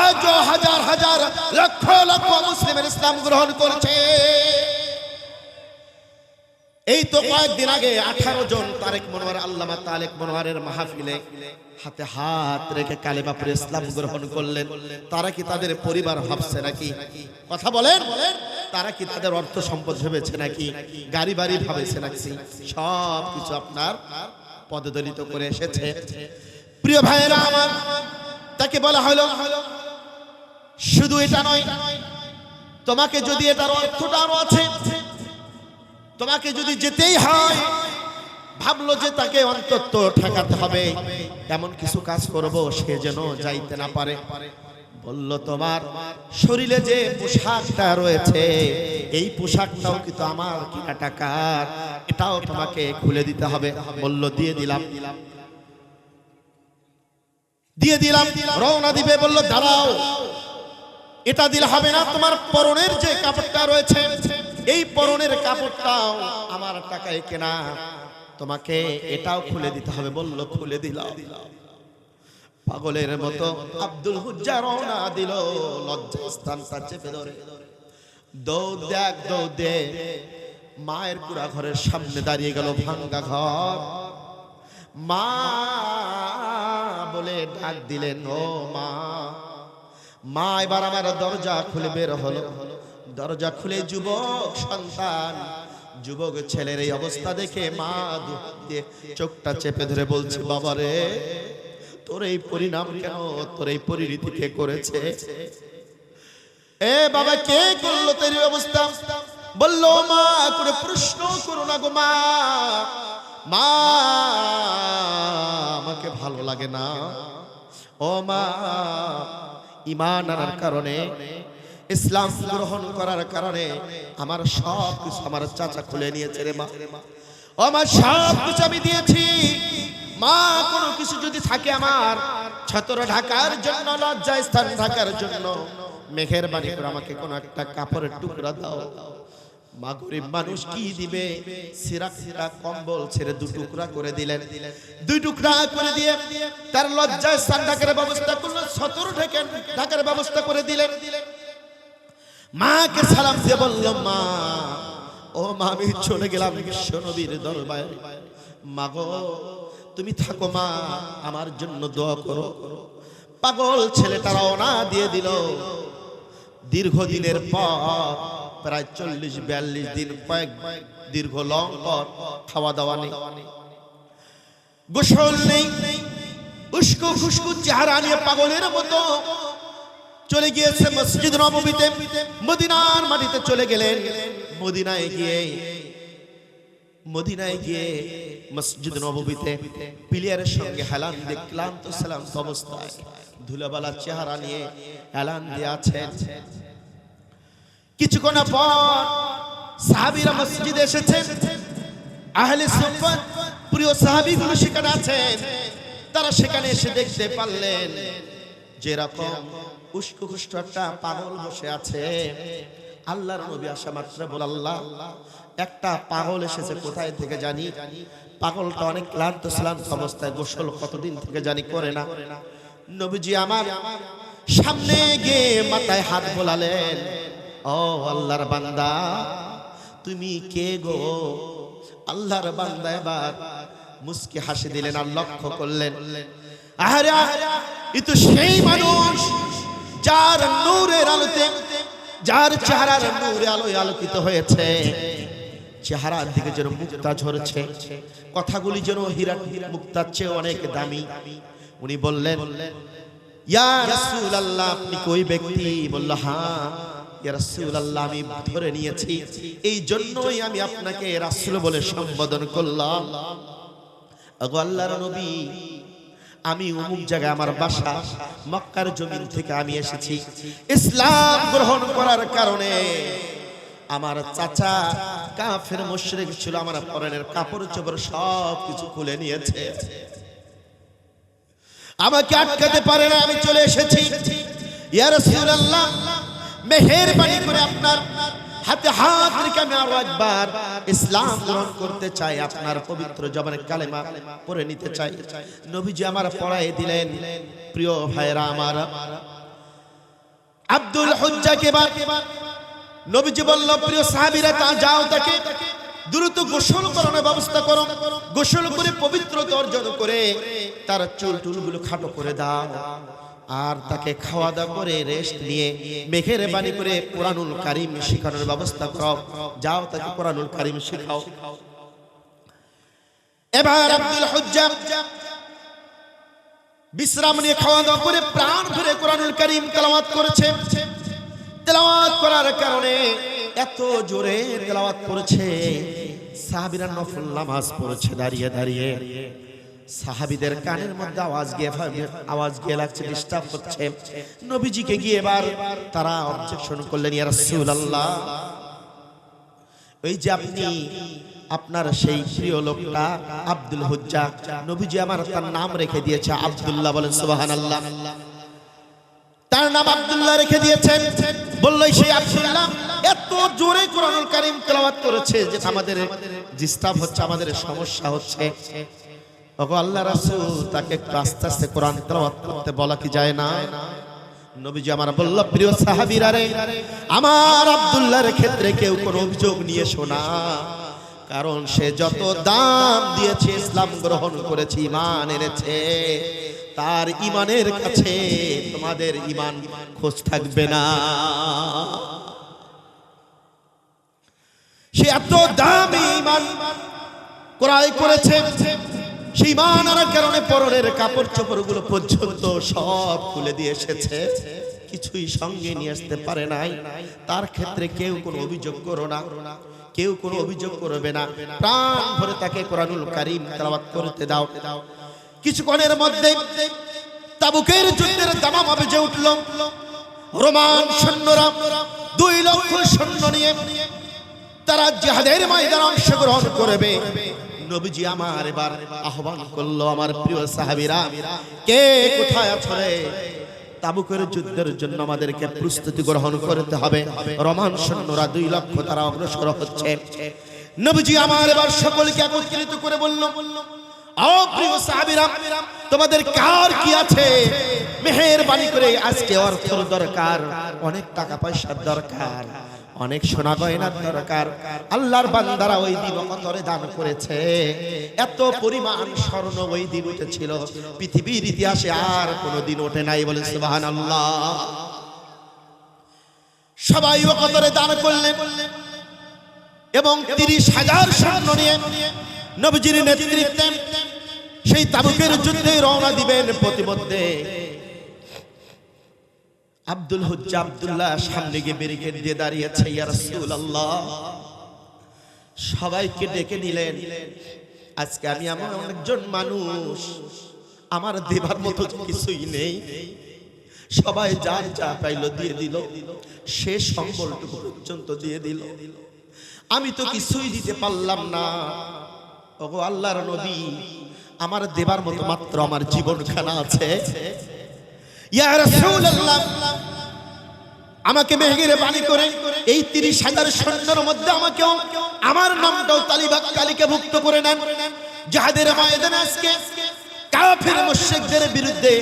আজও হাজার হাজার লক্ষ লক্ষ মুসলিমের ইসলাম গ্রহণ করছে। এই তো কয়েকদিন আগে 18 জন তারেক মনোয়ার, আল্লামা তারেক মনোয়ারের মাহফিলে হাতে হাত রেখে কালেমা পড়ে ইসলাম গ্রহণ করলেন। তারা কি তাদের পরিবার ভাবছে নাকি? কথা বলেন, তারা কি তাদের অর্থ সম্পদ ভেবেছে নাকি? গাড়ি বাড়ি ভাবেছে নাকি? সব কিছু আপনার পদদলিত করে এসেছে। প্রিয় ভাইয়েরা আমার, তাকে বলা হলো শুধু এটা নয়, তোমাকে যদি এটার অর্থটা আরো আছে, তোমাকে যদি যেতেই হয়, ভাবলো যে তাকে অন্তত ঠেকাতে হবে, এমন কিছু কাজ করব সে যেন যাইতে না পারে। বলল, তোমার শরীরে যে পোশাকটা রয়েছে এই পোশাকটাও কিন্তু আমার কিনা টাকার, এটাও তোমাকে খুলে দিতে হবে। বলল, দিয়ে দিলাম। রওনা দিবে। বলল, দাঁড়াও, এটা দিলে হবে না, তোমার পরনের যে কাপড়টা রয়েছে এই পরনের কাপড়টাও আমার টাকায় কেনা, তোমাকে এটাও খুলে দিতে হবে। বলল, খুলে দিলাম। পাগলের মতো আব্দুল হুজ্জা রওনা দিল, লজ্জাস্থানটা চেপে ধরে দৌড়ে মায়ের কুড়া ঘরের সামনে দাঁড়িয়ে গেল। ভাঙ্গা ঘর, মা বলে ডাক দিলেন, ও মা। মা এবার আমার দরজা খুলে বের হলো। দরজা খুলে যুবক সন্তান, যুবক ছেলের এই অবস্থা দেখে মা চোখটা চেপে ধরে বলছে, বাবা রে, তোর এই পরিণাম কেন, তোর এই পরিণতি কে করেছে? এ বাবা, কে করলো তোর এই অবস্থা? বলল, মা করে প্রশ্ন করো না গো মা, মা আমাকে ভালো লাগে না, ও মা, ঈমান আনার কারণে, ইসলাম গ্রহণ করার কারণে আমার সব কিছু আমার চাচা খুলে নিয়েছে রে মা। ও মা, সব কিছু আমি দিয়েছি মা। কোনো কিছু যদি থাকে আমার ছাত্র ঢাকার জন্য, লজ্জা স্থান ঢাকার জন্য, মেহেরবানি করে আমাকে কোনো একটা কাপড়ের টুকরা দাও মা। গরিব মানুষ কি দিবে? সিরাক সিরাক কম্বল ছেড়ে 2 টুকরা করে দিলেন। 2 টুকরা করে দিয়ে তার লজ্জা স্থান ঢাকার ব্যবস্থা করলেন, ছাত্র ঢাকার ব্যবস্থা করে দিলেন। মাকে সালাম দিয়ে বলল, মা, ও মা, আমি চলে গেলাম বিশ্বনবীর দরবারে। মা গো, তুমি থাকো মা, আমার জন্য দোয়া করো। পাগল ছেলেটারাও না দিয়ে দিল। দীর্ঘদিনের পর, প্রায় 40-42 দিন, কয়েক দীর্ঘ লং পর খাওয়া দাওয়া নেই, গোসল নেই, উস্কো খুস্কো চেহারা নিয়ে পাগলের মতো চলে গিয়েছে মসজিদ নববীতে। মদিনার মাটিতে চলে গেলেন। মদিনায় গিয়ে মসজিদ নববীতে পিলিয়ারের সঙ্গে হেলান দিয়ে ক্লান্ত সালাম অবস্থায় ধুলাবালা চেহারা নিয়ে হেলান দিয়ে আছেন। কিছুক্ষণ পর সাহাবীরা মসজিদে এসেছেন। আহলে সুফফাত প্রিয় সাহাবীগুলো সেখানে আছেন। তারা সেখানে এসে দেখতে পারলেন যেরকম উস্কো খুস্কো একটা পাগল বসে আছে। আল্লাহর নবী আসা মাত্র বল, আল্লাহ, একটা পাগল এসেছে, কোথায় থেকে জানি। পাগলটা অনেক ক্লান্ত শ্রান্ত অবস্থায়, গোসল কতদিন থেকে জানি করে না। নবীজি আমার সামনে গিয়ে মাথায় হাত বোলালেন, ও আল্লাহর বান্দা, তুমি কে গো? আল্লাহর বান্দা এবার মুস্কি হাসি দিলেন আর লক্ষ্য করলেন, আরে এ তো সেই মানুষ যার নূরের আলোতে, যার চেহারার নূরে আলোয় আলোকিত হয়েছে। চেহারার দিকে যেন মুক্তা ঝরছে, কথাগুলি যেন হীরা মুক্তার চেয়ে অনেক দামি। উনি বললেন, ইয়া রাসূলুল্লাহ, আপনি কই ব্যক্তি? বলল, হ্যাঁ ইয়া রাসূলুল্লাহ, আমি ধরে নিয়েছি, এই জন্যই আমি আপনাকে রাসূল বলে সম্বোধন করলাম। ওগো আল্লাহর নবী, আমি অমুক জায়গায় আমার বাসা, মক্কার জমিন থেকে আমি এসেছি। ইসলাম গ্রহণ করার কারণে আমার চাচা কাফের মুশরিক ছিল, আমার পরনের কাপড় চোপড় সব কিছু খুলে নিয়েছে, আমাকে আটকাতে পারে না। আমি চলে এসেছি। ইয়া রাসূলুল্লাহ, মেহেরবানি করে আপনার হাতে হাত রেখে আমি আরো একবার ইসলাম গ্রহণ করতে চাই, আপনার পবিত্র জবানে কালেমা পড়ে নিতে চাই। নবীজি আমার পড়ায় দিলেন। প্রিয় ভাইরা আমার, আব্দুল হুজ্জাকে নবীজি বলল, প্রিয় সাহাবীরা, তা যাও, তাকে দ্রুত গোসল করানোর ব্যবস্থা করো। গোসল করে পবিত্রতা অর্জন করে তার চুল টুলগুলো খাটো করে দাও, আর তাকে খাওয়া দাওয়া করে রেস্ট নিয়ে মেহেরবানি করে কোরআনুল কারীম শেখানোর ব্যবস্থা করো। যাও, তাকে কোরআনুল কারীম শেখাও। এবার আব্দুল হুজ্জা বিশ্রাম নিয়ে খাওয়া দাওয়া করে প্রাণ ভরে কোরআনুল কারীম তেলাওয়াত করেছে। তেলাওয়াত করার কারণে এত জোরে তেলাওয়াত করেছে, সাহাবীরা নফল নামাজ পড়েছে দাঁড়িয়ে দাঁড়িয়ে। সাহাবীদের কানের মধ্যে আওয়াজ গিয়ে লাগছে, ডিস্টার্ব হচ্ছে। নবীজিকে গিয়ে এবার তারা অবজেকশন করলেন, ইয়া রাসূলুল্লাহ, ওই যে আপনি, আপনার সেই প্রিয় লোকটা আব্দুল হুজ্জা, নবীজি আমার তার নাম রেখে দিয়েছে আব্দুল্লাহ, বলেন সুবহানাল্লাহ। তার নাম আব্দুল্লাহ রেখে দিয়েছেন। বললো সেই আব্দুল্লাহ এত জোরে কোরআনুল কারীম তেলাওয়াত করেছে যে আমাদের ডিস্টার্ব হচ্ছে, আমাদের সমস্যা হচ্ছে। ওগো আল্লাহর রাসূল, তাকে একটু আস্তে আস্তে কোরআন তেলাওয়াত করতে বলা কি যায় না? নবীজি আমার বলল, প্রিয় সাহাবীরা রে, আমার আব্দুল্লাহর ক্ষেত্রে কেউ কোনো অভিযোগ নিয়ে শোনা, কারণ সে যত দাম দিয়েছে, ইসলাম গ্রহণ করেছে, ঈমান এনেছে, তার ঈমানের কাছে তোমাদের ঈমান খোঁজ থাকবে না। সে এত দামি ঈমান ক্রয় করেছে, সেই ঈমান আনার কারণে পরনের কাপড় চোপড়গুলো পর্যন্ত সব খুলে দিয়ে এসেছে, কিছুই সঙ্গে নিয়ে আসতে পারে নাই। তার ক্ষেত্রে কেউ কোনো অভিযোগ করো না, কেউ কোনো অভিযোগ করবে না। প্রাণ ভরে তাকে কোরআনুল কারীম তেলাওয়াত করতে দাও। কিছুক্ষণের মধ্যে তাবুকের যুদ্ধের দামামা বেজে উঠল। রোমান সৈন্যরা 2 লক্ষ সৈন্য নিয়ে তারা জিহাদের ময়দানে অংশগ্রহণ করবে। নবীজি আমার এবার আহ্বান করলো, আমার প্রিয় সাহাবীরা কে কোথায় আছো রে? তাবুকের যুদ্ধের জন্য আমাদেরকে প্রস্তুতি গ্রহণ করতে হবে। রোমান সৈন্যরা 2 লক্ষ তারা অগ্রসর হচ্ছে। নবীজি আমার এবার সকলকে একত্রিত করে বলল, ও প্রিয় সাহাবীরা, তোমাদের কার কি আছে? মেহেরবানি করে আজকে অর্থের দরকার, অনেক টাকা পয়সার দরকার, অনেক সোনা গয়নার দরকার। আল্লাহর বান্দারা ওই দিন কতরে দান করেছে, এত পরিমাণ স্বর্ণ ওই দিন উঠেছিল, পৃথিবীর ইতিহাসে আর কোনোদিন ওঠে নাই। বলে সুবহানাল্লাহ। সবাই কতরে দান করলেন এবং 30,000 সৈন্য নিয়ে নবীজির নেতৃত্বে সেই তাবুকের যুদ্ধে রওনা দিবেন। প্রতিমধ্যে আব্দুল হুজ্জা আব্দুল্লাহ সামনে গিয়ে ব্যারিকেড দিয়ে দাঁড়িয়েছে। ইয়া রাসূলুল্লাহ, সবাইকে ডেকে নিলেন। আজকে আমি এমন একজন মানুষ, আমার দেবার মতো কিছুই নেই। সবাই যার যা পাইলো দিয়ে দিল, শেষ সম্বলটুকু পর্যন্ত দিয়ে দিল। আমি তো কিছুই দিতে পারলাম না। ওগো আল্লাহর নবী, আমার দেবার মতো মাত্র আমার জীবনখানা আছে। ইয়া রাসূলুল্লাহ, আমাকে মেহেরবানি করে এই 30,000 সৈন্যের মধ্যে আমাকে আমার নামটাও তালিকাভুক্ত করে নেন। জিহাদের ময়দানে আজকে কাফের মুশরিকদের বিরুদ্ধে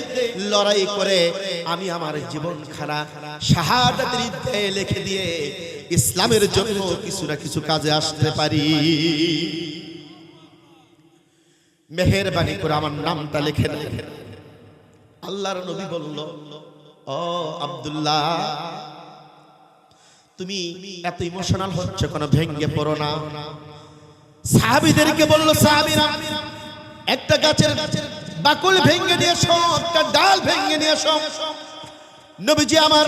লড়াই করে আমি আমার জীবনখানা শাহাদাতের ঈদগাহে লিখে দিয়ে ইসলামের জন্য কিছু না কিছু কাজে আসতে পারি। মেহেরবানি করে আমার নামটা লিখে দেন। আল্লাহর নবী বলল, ও আব্দুল্লাহ, তুমি এত ইমোশনাল হচ্ছ কেন? ভেঙ্গে পড়ো না। সাহাবীদেরকে বলল, সাহাবীরা একটা গাছের বাকল ভেঙ্গে নিয়ে এসো, একটা ডাল ভেঙ্গে নিয়ে এসো। নবীজি আমার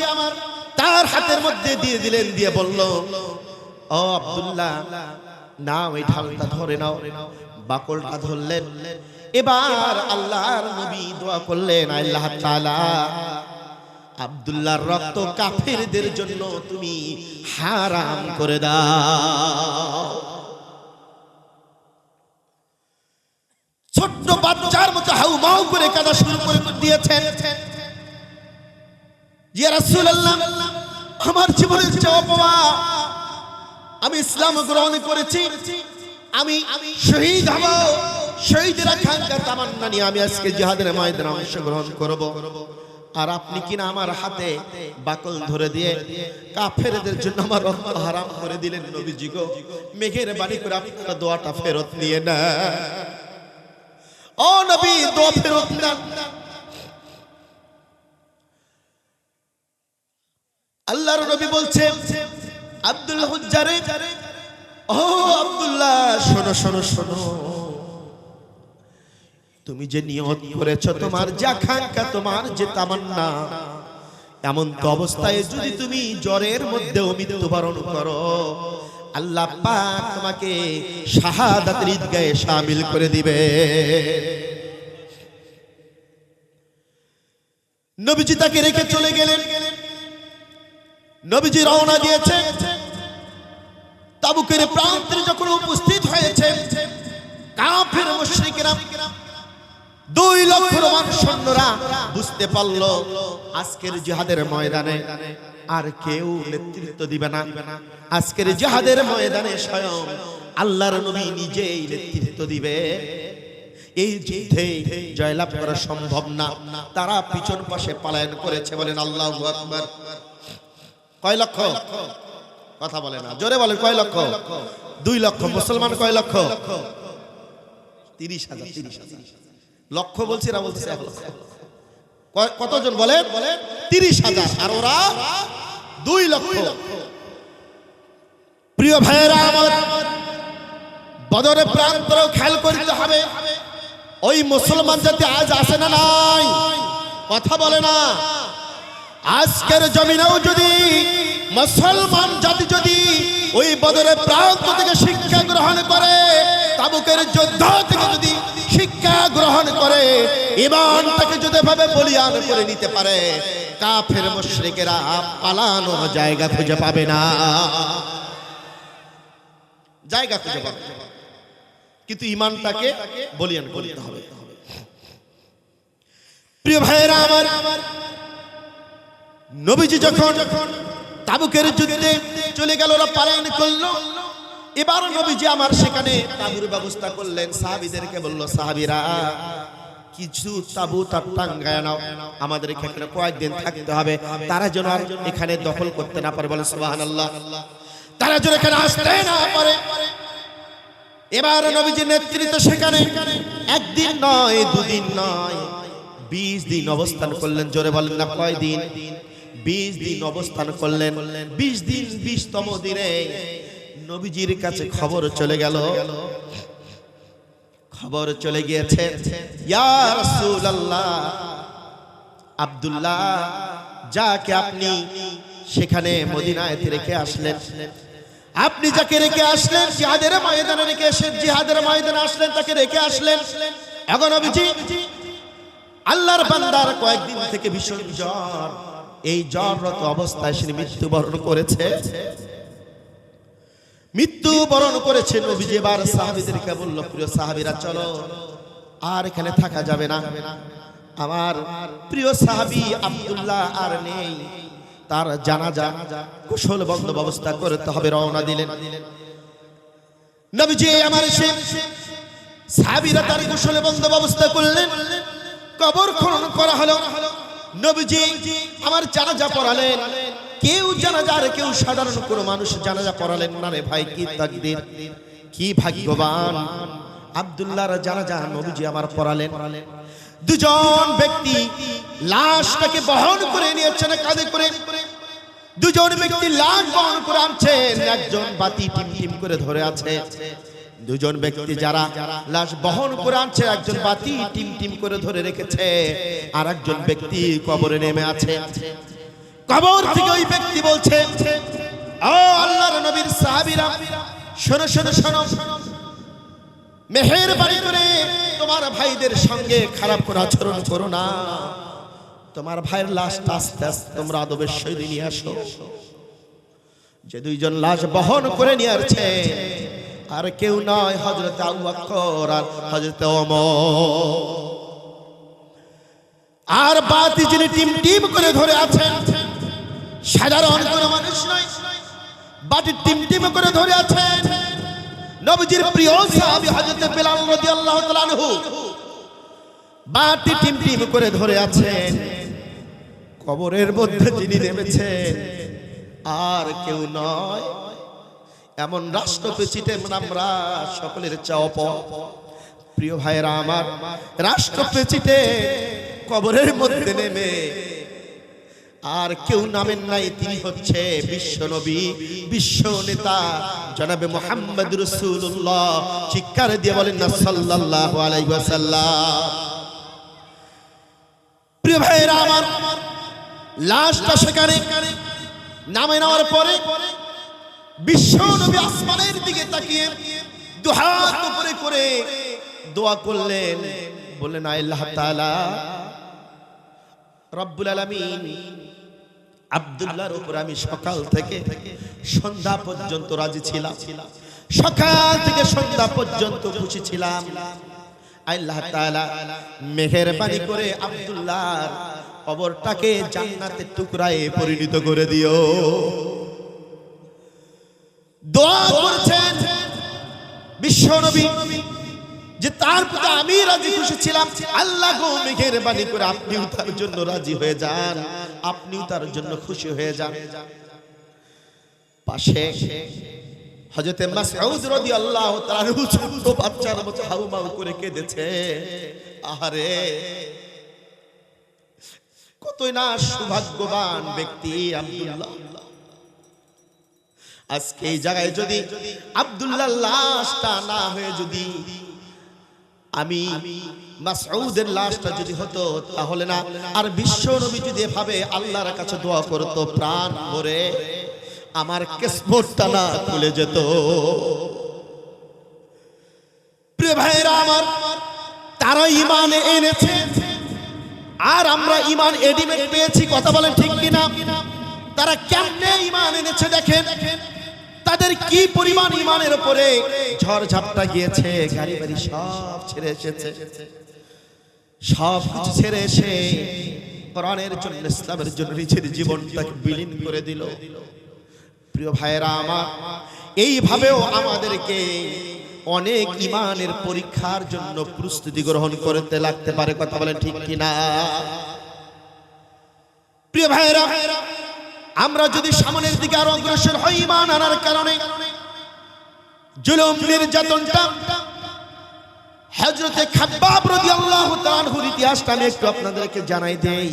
তার হাতের মধ্যে দিয়ে দিলেন, দিয়ে বলল, ও আব্দুল্লাহ, নাও এই ঢালটা ধরে নাও। বাকলটা ধরলেন। এবার আল্লাহর নবী দোয়া করলেন, আল্লাহ তাআলা আব্দুল্লাহর রক্ত কাফেরদের জন্য তুমি হারাম করে দাও। ছোট্ট বাচ্চার মতো হাউমাউ করে কাঁদা শুরু করে দিয়েছেন। ইয়া রাসূলুল্লাহ, আমার জীবনের চাওয়া পাওয়া, আমি ইসলাম গ্রহণ করেছি, আমি শহীদ হব, শহীদের আকাঙ্ক্ষা তামান্না নিয়ে আমি আজকে জিহাদের ময়দানে অংশগ্রহণ করব। আর আপনি কিনা আমার হাতে বাকল ধরে দিয়ে কাফেরদের জন্য আমার রক্ত হারাম করে দিলেন। নবীজি গো, মেহেরবানি করে আপনার দোয়াটা ফেরত নিয়ে না। ও নবী, দোয়া ফেরত নেন। আল্লাহর নবী বলছে, আব্দুল হুজ্জারে, ও আব্দুল্লাহ, শোনো শোনো শোনো, তুমি যে নিয়ত করেছো, তোমার যে আকাঙ্ক্ষা, তোমার যে তামান্না, এমন তো অবস্থায় যদি তুমি জ্বরের মধ্যেও মৃত্যুবরণ করো, আল্লাহ পাক তোমাকে শাহাদাতের ঈদগাহে শামিল করে দিবে। নবীজি তাকে রেখে চলে গেলেন। নবীজি রওনা দিয়েছে। তাবুকের প্রান্তে যখন উপস্থিত হয়েছে, কাফের মুশরিকরা 2 লক্ষ রোমান সৈন্যরা বুঝতে পারল আজকের জিহাদের ময়দানে আর কেউ নেতৃত্ব দিবে না। আজকের জিহাদের ময়দানে স্বয়ং আল্লাহর নবী নিজেই নেতৃত্ব দিবে। এই যুদ্ধে জয়লাভ করা সম্ভব না। তারা পিছন পাশে পলায়ন করেছে। বলেন আল্লাহু আকবার। কয় লক্ষ? কথা বলে না, জোরে বলেন, কয় লক্ষ? 2 লক্ষ। মুসলমান কয় লক্ষ? 30,000। 30,000 লক্ষ বলছি না, বলছি 1 লক্ষ। কতজন বলেন? 30,000। আর ওরা 2 লক্ষ। প্রিয় ভাইয়েরা আমার, বদরের প্রান্তরেও খেয়াল করতে হবে, ওই মুসলমান জাতি আজ আসে না নাই? কথা বলে না। আজকের জমিনেও যদি মুসলমান জাতি যদি ওই বদরের প্রান্ত থেকে শিক্ষা গ্রহণ করে, তাবুকের যুদ্ধ থেকে যদি শিক্ষা গ্রহণ করে, ঈমানটাকে যদি ভাবে বলিয়ান করে নিতে পারে, কাফের মুশরিকেরা পালানোর জায়গা খুঁজে পাবে না, জায়গা খুঁজে পাবে। কিন্তু ঈমানটাকে বলিয়ান করতে হবে। প্রিয় ভাইরা আমার, নবীজি যখন তাবুকের যুদ্ধে চলে গেল, ওরা পালায়ন করলো, এবার নবীজি আমার সেখানে তাবুর ব্যবস্থা করলেন। সাহাবীদেরকে বলল, সাহাবীরা কিছু তাবু তার টাঙ্গায় নাও, আমাদের এখানে কয়েকদিন থাকতে হবে, তারা যেন আর এখানে দখল করতে না পারে। বলে সুবহানাল্লাহ, তারা যেন এখানে আসতে না পারে। এবার নবীজির নেতৃত্বে সেখানে একদিন নয়, দুদিন নয়, 20 দিন অবস্থান করলেন। জোরে বলেন না কয় দিন? 20 দিন অবস্থান করলেন। 20 দিন 20তম দিনে নবীজির কাছে খবর চলে গেল, খবর চলে গিয়েছে, ইয়া রাসূলুল্লাহ, আব্দুল্লাহ যাকে আপনি সেখানে মদিনায় রেখে আসলেন, আপনি যাকে রেখে আসলেন, জিহাদের ময়দানে রেখে এসেছেন, জিহাদের ময়দানে আসলেন, তাকে রেখে আসলেন। এখন নবীজি আল্লাহর বান্দার কয়েকদিন থেকে ভীষণ জ্বর, এই জ্বররত অবস্থায় সে মৃত্যুবরণ করেছে, মৃত্যুবরণ করেছে। নবীজি এবার সাহাবীদেরকে বলল, প্রিয় সাহাবীরা চলো, আর এখানে থাকা যাবে না, আমার প্রিয় সাহাবী আব্দুল্লাহ আর নেই, তার জানাজা কুশল বন্দোবস্ত করতে হবে। রওনা দিলেন নবীজি। আমার সে সাহাবীরা তার কুশল বন্দোবস্ত করলেন, কবর খনন করা হলো। নবীজি আমার জানাজা পড়ালেন। কেউ জানাজার, কেউ সাধারণ কোনো মানুষ জানাজা পড়ালেন না রে ভাই। কি তাকদীর, কি ভাগ্যবান! আব্দুল্লাহর জানাজা নবীজি আমার পড়ালেন। দুজন ব্যক্তি লাশটাকে বহন করে নিয়েছেন কাঁধে করে, দুজন ব্যক্তি লাশ বহন করে আনছেন, একজন বাতি টিম টিম করে ধরে আছে। দুজন ব্যক্তি যারা লাশ বহন করে আনছে, একজন বাতি টিম টিম করে ধরে রেখেছে, আর একজন ব্যক্তি কবরে নেমে আছে। কবর থেকে ওই ব্যক্তি বলছে, ও আল্লাহর নবীর সাহাবীরা, শোনো শোনো শোনো, মেহেরবানি করে তোমার ভাইদের সঙ্গে খারাপ করে আচরণ করো না, তোমার ভাইয়ের লাশটা আস্তে আস্তে তোমরা আদবের সহিত নিয়ে আসো। যে দুইজন লাশ বহন করে নিয়ে আসছে, আর কেউ নয়, হযরত আবু বকর আর হযরত ওমর। আর বাতি যিনি টিম টিম করে ধরে আছেন, সাধারণ কোনো মানুষ নয়, বাতি টিম টিম করে ধরে আছেন নবীজির প্রিয় সাহাবী হযরত বিলাল রাদিয়াল্লাহু তাআলা আনহু। বাতি টিম টিম করে ধরে আছেন, কবরের মধ্যে যিনি নেমেছেন আর কেউ নয়, এমন রাষ্ট্রপ্রেসিডেন্ট আমরা সকলের চাওপ। প্রিয় ভাইরা আমার, রাষ্ট্রপ্রেসিডেন্ট কবরের মধ্যে নেমে আর কেউ নামেন নাই, তিনি হচ্ছে বিশ্ব নবী, বিশ্ব নেতা জনাবে মুহাম্মদ রাসূলুল্লাহ। চিৎকার দিয়ে বলেন না সাল্লাল্লাহু আলাইহি ওয়াসাল্লাম। প্রিয় ভাইরা আমার, লাশটা সেখানে নামে নেওয়ার পরে বিশ্ব নবী আসমানের দিকে তাকিয়ে দুহাত উপরে করে দোয়া করলেন, বললেন, আল্লাহ তাআলা রব্বুল আলামিন, আব্দুল্লাহর উপর আমি সকাল থেকে সন্ধ্যা পর্যন্ত রাজি ছিলাম, সকাল থেকে সন্ধ্যা পর্যন্ত খুশি ছিলাম। আল্লাহ তাআলা মেহেরবানি করে আব্দুল্লাহর কবরটাকে জান্নাতের টুকরায় পরিণত করে দিও। দোয়া করছেন বিশ্ব নবী যে তার প্রতি আমি রাজি খুশি ছিলাম, আল্লাহ গো মেহেরবানি করে আপনিও তার জন্য রাজি হয়ে যান, আপনিও তার জন্য খুশি হয়ে যান। পাশে হযরত মাসউদ রাদিয়াল্লাহু তাআলা ছোট বাচ্চার মতো হাউমাউ করে কেঁদেছে। আহারে, কতই না সৌভাগ্যবান ব্যক্তি আব্দুল্লাহ। আজকে এই জায়গায় যদি আব্দুল্লাহর লাশটা না হয়ে যদি আমি মাসউদের লাশটা যদি হতো, তাহলে না আর বিশ্ব নবী যদি এভাবে আল্লাহর কাছে দোয়া করতো প্রাণ ভরে, আমার কিসমতটা না খুলে যেত। প্রিয় ভাইরা আমার, তারা ঈমান এনেছে আর আমরা ঈমান এডিমেট পেয়েছি। কথা বলেন ঠিক কিনা? তারা কেমনে ঈমান এনেছে দেখেন, তাদের কি পরিমাণ ঈমানের উপরে ঝড় ঝাপটা গিয়েছে। গাড়ি বাড়ি সব ছেড়ে এসেছে, সব কিছু ছেড়ে এসে কোরআনের জন্য, ইসলামের জন্য নিজের জীবনটাকে বিলীন করে দিল। প্রিয় ভাইরা আমার, এইভাবেও আমাদেরকে অনেক ঈমানের পরীক্ষার জন্য প্রস্তুতি গ্রহণ করতে লাগতে পারে। কথা বলেন ঠিক কিনা? প্রিয় ভাইরা, আমরা যদি সামনের দিকে আরো অগ্রসর হই ঈমান আনার কারণে, জুলুম নির্যাতনটা হযরতে খাব্বাব রাদিয়াল্লাহু তাআলা আনহুর ইতিহাসটা আমি একটু আপনাদেরকে জানাই দেই।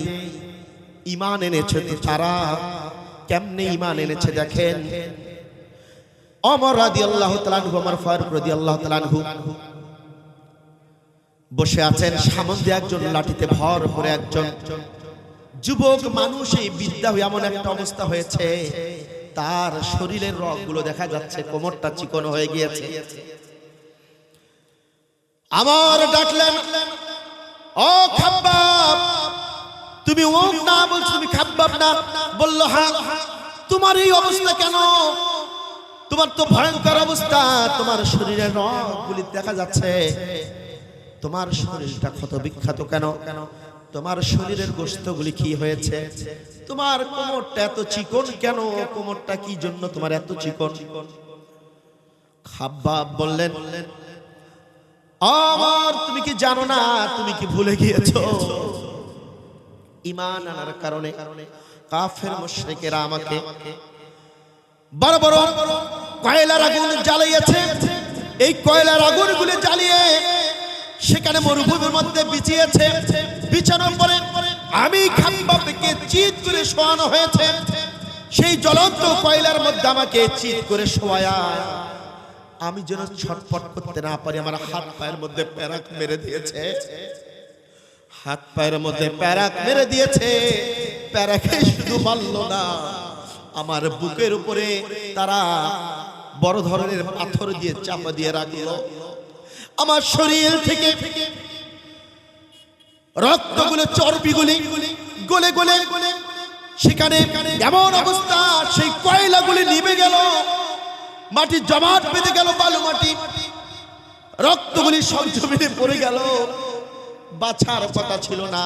ঈমান এনেছে তারা, কেমনে ঈমান এনেছে দেখেন। ওমর রাদিয়াল্লাহু তাআলা আনহু, ওমর ফারুক রাদিয়াল্লাহু তাআলা আনহু বসে আছেন, সামনে দিয়ে একজন লাঠিতে ভর করে একজন যুবক মানুষ, এই বিদ্যা হয়ে এমন একটা অবস্থা হয়েছে, তার শরীরের রগগুলো দেখা যাচ্ছে, কোমরটা চিকন হয়ে গিয়েছে। আমার ডাকলেন, ও খাব্বাব, তুমি ওম না বলছো, তুমি খাব্বাব না? বলল হ্যাঁ। তোমার এই অবস্থা কেন? তোমার তো ভয়ঙ্কর অবস্থা, তোমার শরীরের রগগুলি দেখা যাচ্ছে, তোমার শরীরটা ক্ষত বিক্ষত কেন? তোমার শরীরের গোশতগুলি কি হয়েছে? তোমার কোমরটা এত চিকন কেন? কোমরটা কি জন্য তোমার এত চিকন? খাব্বাব বললেন, আমার তুমি কি জানো না? তুমি কি ভুলে গিয়েছো? ঈমান আনার কারণে কাফের মুশরিকেরা আমাকে বড় বড় কয়লার আগুন জ্বালিয়েছে। এই কয়লার আগুনগুলো জ্বালিয়ে সেখানে মরুভূমির মধ্যে বিছিয়েছে। বিছানোর পরে আমি খাব্বাবকে চিৎ করে শোয়ানো হয়েছে। সেই জ্বলন্ত কয়লার মধ্যে আমাকে চিৎ করে শোয়ায়া আমি যেন ছটফট করতে না পারি, আমার হাত পায়ের মধ্যে প্যারাক মেরে দিয়েছে। হাত পায়ের মধ্যে প্যারাক মেরে দিয়েছে। প্যারাকে শুধু মারলো না, আমার বুকের উপরে তারা বড় ধরনের পাথর দিয়ে চাপা দিয়ে রাখলো। আমার শরীর থেকে রক্তগুলো, চর্বিগুলি গলে গলে সেখানে এমন অবস্থা, সেই কয়লাগুলি নিভে গেল, মাটি জমাট বেঁধে গেল, বালু মাটি, রক্তগুলি সব জমিনে পড়ে গেল। বাঁচার কথা ছিল না,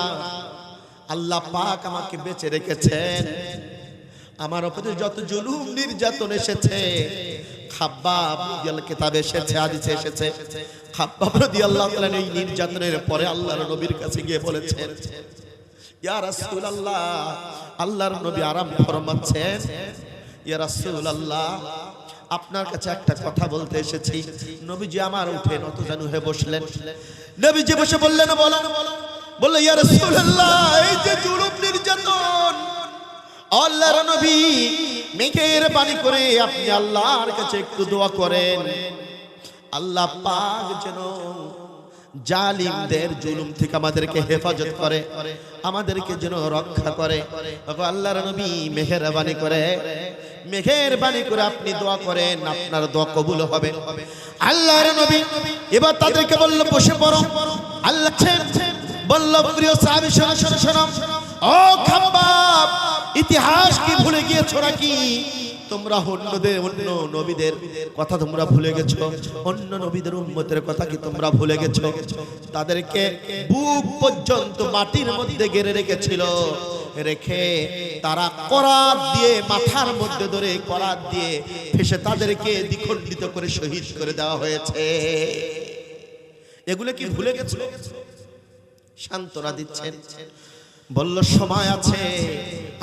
আল্লাহ পাক আমাকে বেঁচে রেখেছেন। আমার উপরে যত জুলুম নির্যাতন এসেছে, খাব্বাব রাদিয়াল্লাহু কিতাবে এসেছে, হাদিসে এসেছে, খাব্বাব রাদিয়াল্লাহু তাআলা এই নির্যাতনের পরে আল্লাহর নবীর কাছে গিয়ে বলেছেন, ইয়া রাসূলুল্লাহ, আল্লাহর নবী আরাম ফরমাচ্ছেন, ইয়া রাসূলুল্লাহ, আপনার কাছে একটা কথা বলতে এসেছি। নবীজি আমার উঠে নতজানু হয়ে বসলেন। নবীজি বসে বললেন, বলো। বলল, ইয়া রাসূলুল্লাহ, এই যে জুলুম নির্যাতন, আল্লাহর নবী মেঘের বাণী করে আপনি আল্লাহর কাছে একটু দোয়া করেন, আল্লাহ পাক যেন জালিমদের জুলুম থেকে আমাদেরকে হেফাজত করে, আমাদেরকে যেন রক্ষা করে। আল্লাহর নবী মেহেরবানি করে, মেহেরবানি করে আপনি দোয়া করেন, আপনার দোয়া কবুল হবে। আল্লাহর নবী এবার তাদেরকে বলল, বসে পড়ো। আল্লাহ বলল, প্রিয় সাহাবী, শোনো শোনো শোনো, ও খাব্বাব, ইতিহাস কি ভুলে গিয়েছো নাকি? তোমরা অন্য নবীদের কথা তোমরা ভুলে গেছো, অন্য নবীদের উম্মতের কথা কি তোমরা ভুলে গেছো? তাদেরকে বুক পর্যন্ত মাটির মধ্যে গেড়ে রেখেছিল, রেখে তারা করাত দিয়ে মাথার মধ্যে ধরে করাত দিয়ে ফেসে তাদেরকে দ্বিখণ্ডিত করে শহীদ করে দেওয়া হয়েছে। এগুলো কি ভুলে গেছো? সান্ত্বনা দিচ্ছেন, বলল সময় আছে,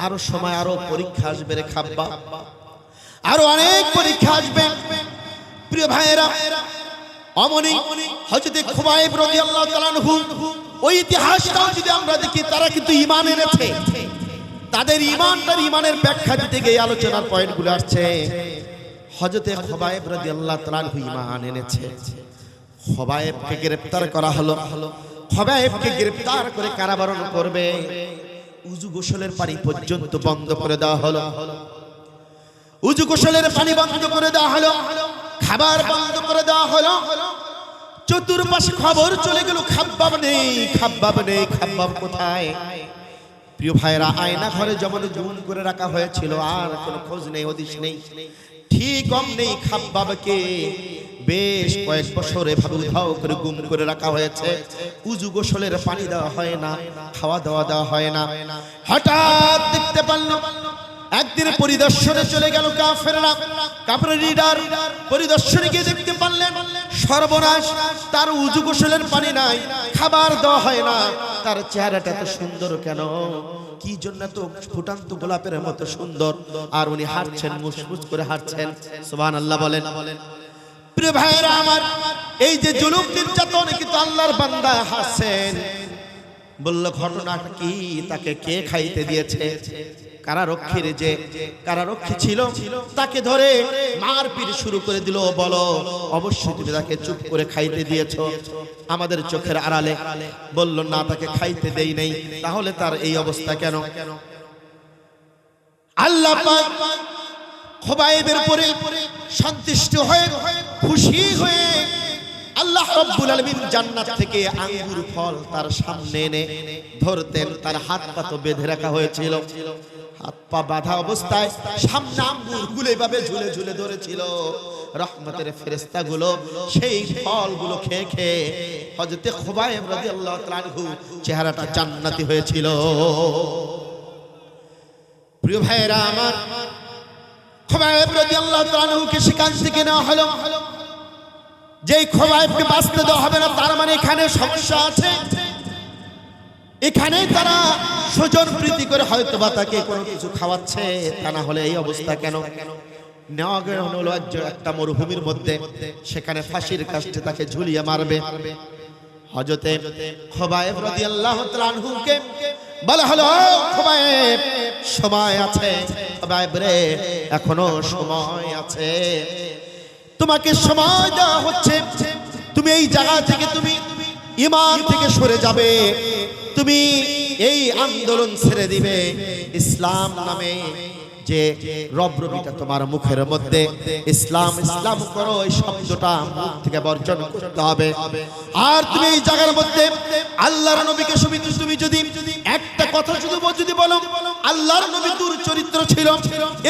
আরো সময়, আরো পরীক্ষা আসবে রে খাব্বাব, আরো অনেক পরীক্ষা আসবে। প্রিয় ভাইয়েরা, অমনি হযরতে খুবাইব রাদিয়াল্লাহু তাআলা আনহু, ওই ইতিহাসটাও যদি আমরা দেখি, তারা কিন্তু ঈমান এনেছে। তাদের ঈমানের ব্যাখ্যা দিতে গিয়ে আলোচনার পয়েন্টগুলো আসছে। হযরতে খুবাইব রাদিয়াল্লাহু তাআলা আনহু ঈমান এনেছে। খুবাইবকে গ্রেফতার করা হলো। খুবাইবকে গ্রেফতার করে কারাবরণ করবে, উযু গোসলের পানি পর্যন্ত বন্ধ করে দেওয়া হলো। উযু গোসলের পানি বন্ধ করে দেওয়া হলো, খাবার বন্ধ করে দেওয়া হলো। চতুর্পাশে খবর চলে গেল, খাব্বাব নেই, খাব্বাব নেই, খাব্বাব কোথায়? প্রিয় ভাইরা, আয়না ঘরে যেমন গুম করে রাখা হয়েছিল, আর কোনো খোঁজ নেই, হদিস নেই, ঠিক অমনি খাব্বাবকে বেশ কয়েক বছর এভাবে উধাও করে গুম করে রাখা হয়েছে। উযু গোসলের পানি দেওয়া হয় না, খাওয়া দাওয়া দেওয়া হয় না। হঠাৎ দেখতে পারল, একদিন পরিদর্শনে চলে গেল কাফেররা, কাফের লিডার পরিদর্শনে গিয়ে দেখতে পারলেন সর্বনাশ, তার উযু গোসলের পানি নাই, খাবার দেওয়া হয় না। তার চেহারাটা এত সুন্দর কেন? কি জন্য তো ফুটান্ত গোলাপের মতো সুন্দর, আর উনি হাঁটছেন, মুসমুস করে হাঁটছেন। সুবহানাল্লাহ বলেন। প্রিয় ভাইরা আমার, এই যে জুলুম নির্যাতন, কিন্তু আল্লাহর বান্দা হাসেন। বলল ঘটনাটা কি, তাকে কে খাইতে দিয়েছে? কারারক্ষীর যে কারারক্ষী ছিল, তাকে ধরে মারপিট শুরু করে দিল। বলো, অবশ্যই তুমি তাকে চুপ করে খাইতে দিয়েছো আমাদের চোখের আড়ালে। বলল না, তাকে খাইতে দেই নাই। তাহলে তার এই অবস্থা কেন? আল্লাহ পাক খুবাইবের উপরে সন্তুষ্ট হয়ে, খুশি হয়ে, আল্লাহ রাব্বুল আলামিন জান্নাত থেকে আঙ্গুর ফল তার সামনে এনে ধরতেন। তার হাত পা তো বেঁধে রাখা হয়েছিল, হাত পা বাঁধা অবস্থায় সামনে আঙ্গুরগুলো এভাবে ঝুলে ঝুলে ধরেছিল। রহমতের ফেরেশতাগুলো সেই ফলগুলো খেয়ে খেয়ে হযরত খুবাইব রাদিয়াল্লাহু তাআলা আনহু চেহারাটা জান্নাতি হয়েছিল। প্রিয় ভাইরা আমার, খুবাইব রাদিয়াল্লাহু তাআলা আনহুকে সেখান থেকে নেওয়া হলো। যেই খুবাইবকে বাঁচতে দেওয়া হবে না, তার মানে এখানে সমস্যা আছে। এখানে তারা স্বজন প্রীতি করে হয়তো বা তাকে কোনো কিছু খাওয়াচ্ছে, তা না হলে এই অবস্থা কেন? নেওয়া হলো একটা মরুভূমির মধ্যে, সেখানে ফাঁসির কাস্টে তাকে ঝুলিয়ে মারবে। হযরতে খুবাইব রাদিয়াল্লাহু তাআলা আনহুকে বলা হলো, খুবাইব সময় আছে, খুবাইব রে এখনো সময় আছে, তোমাকে সময় দেওয়া হচ্ছে। তুমি এই জায়গা থেকে তুমি ঈমান থেকে সরে যাবে, তুমি এই আন্দোলন ছেড়ে দিবে। ইসলাম নামে যে রবরবিটা তোমার মুখের মধ্যে, ইসলাম ইসলাম করো, এই শব্দটা মুখ থেকে বর্জন করতে হবে। আর তুমি এই জায়গার মধ্যে আল্লাহর নবীকে তুমি যদি একটা কথা যদি বলো, আল্লাহর নবী দূর চরিত্র ছিল,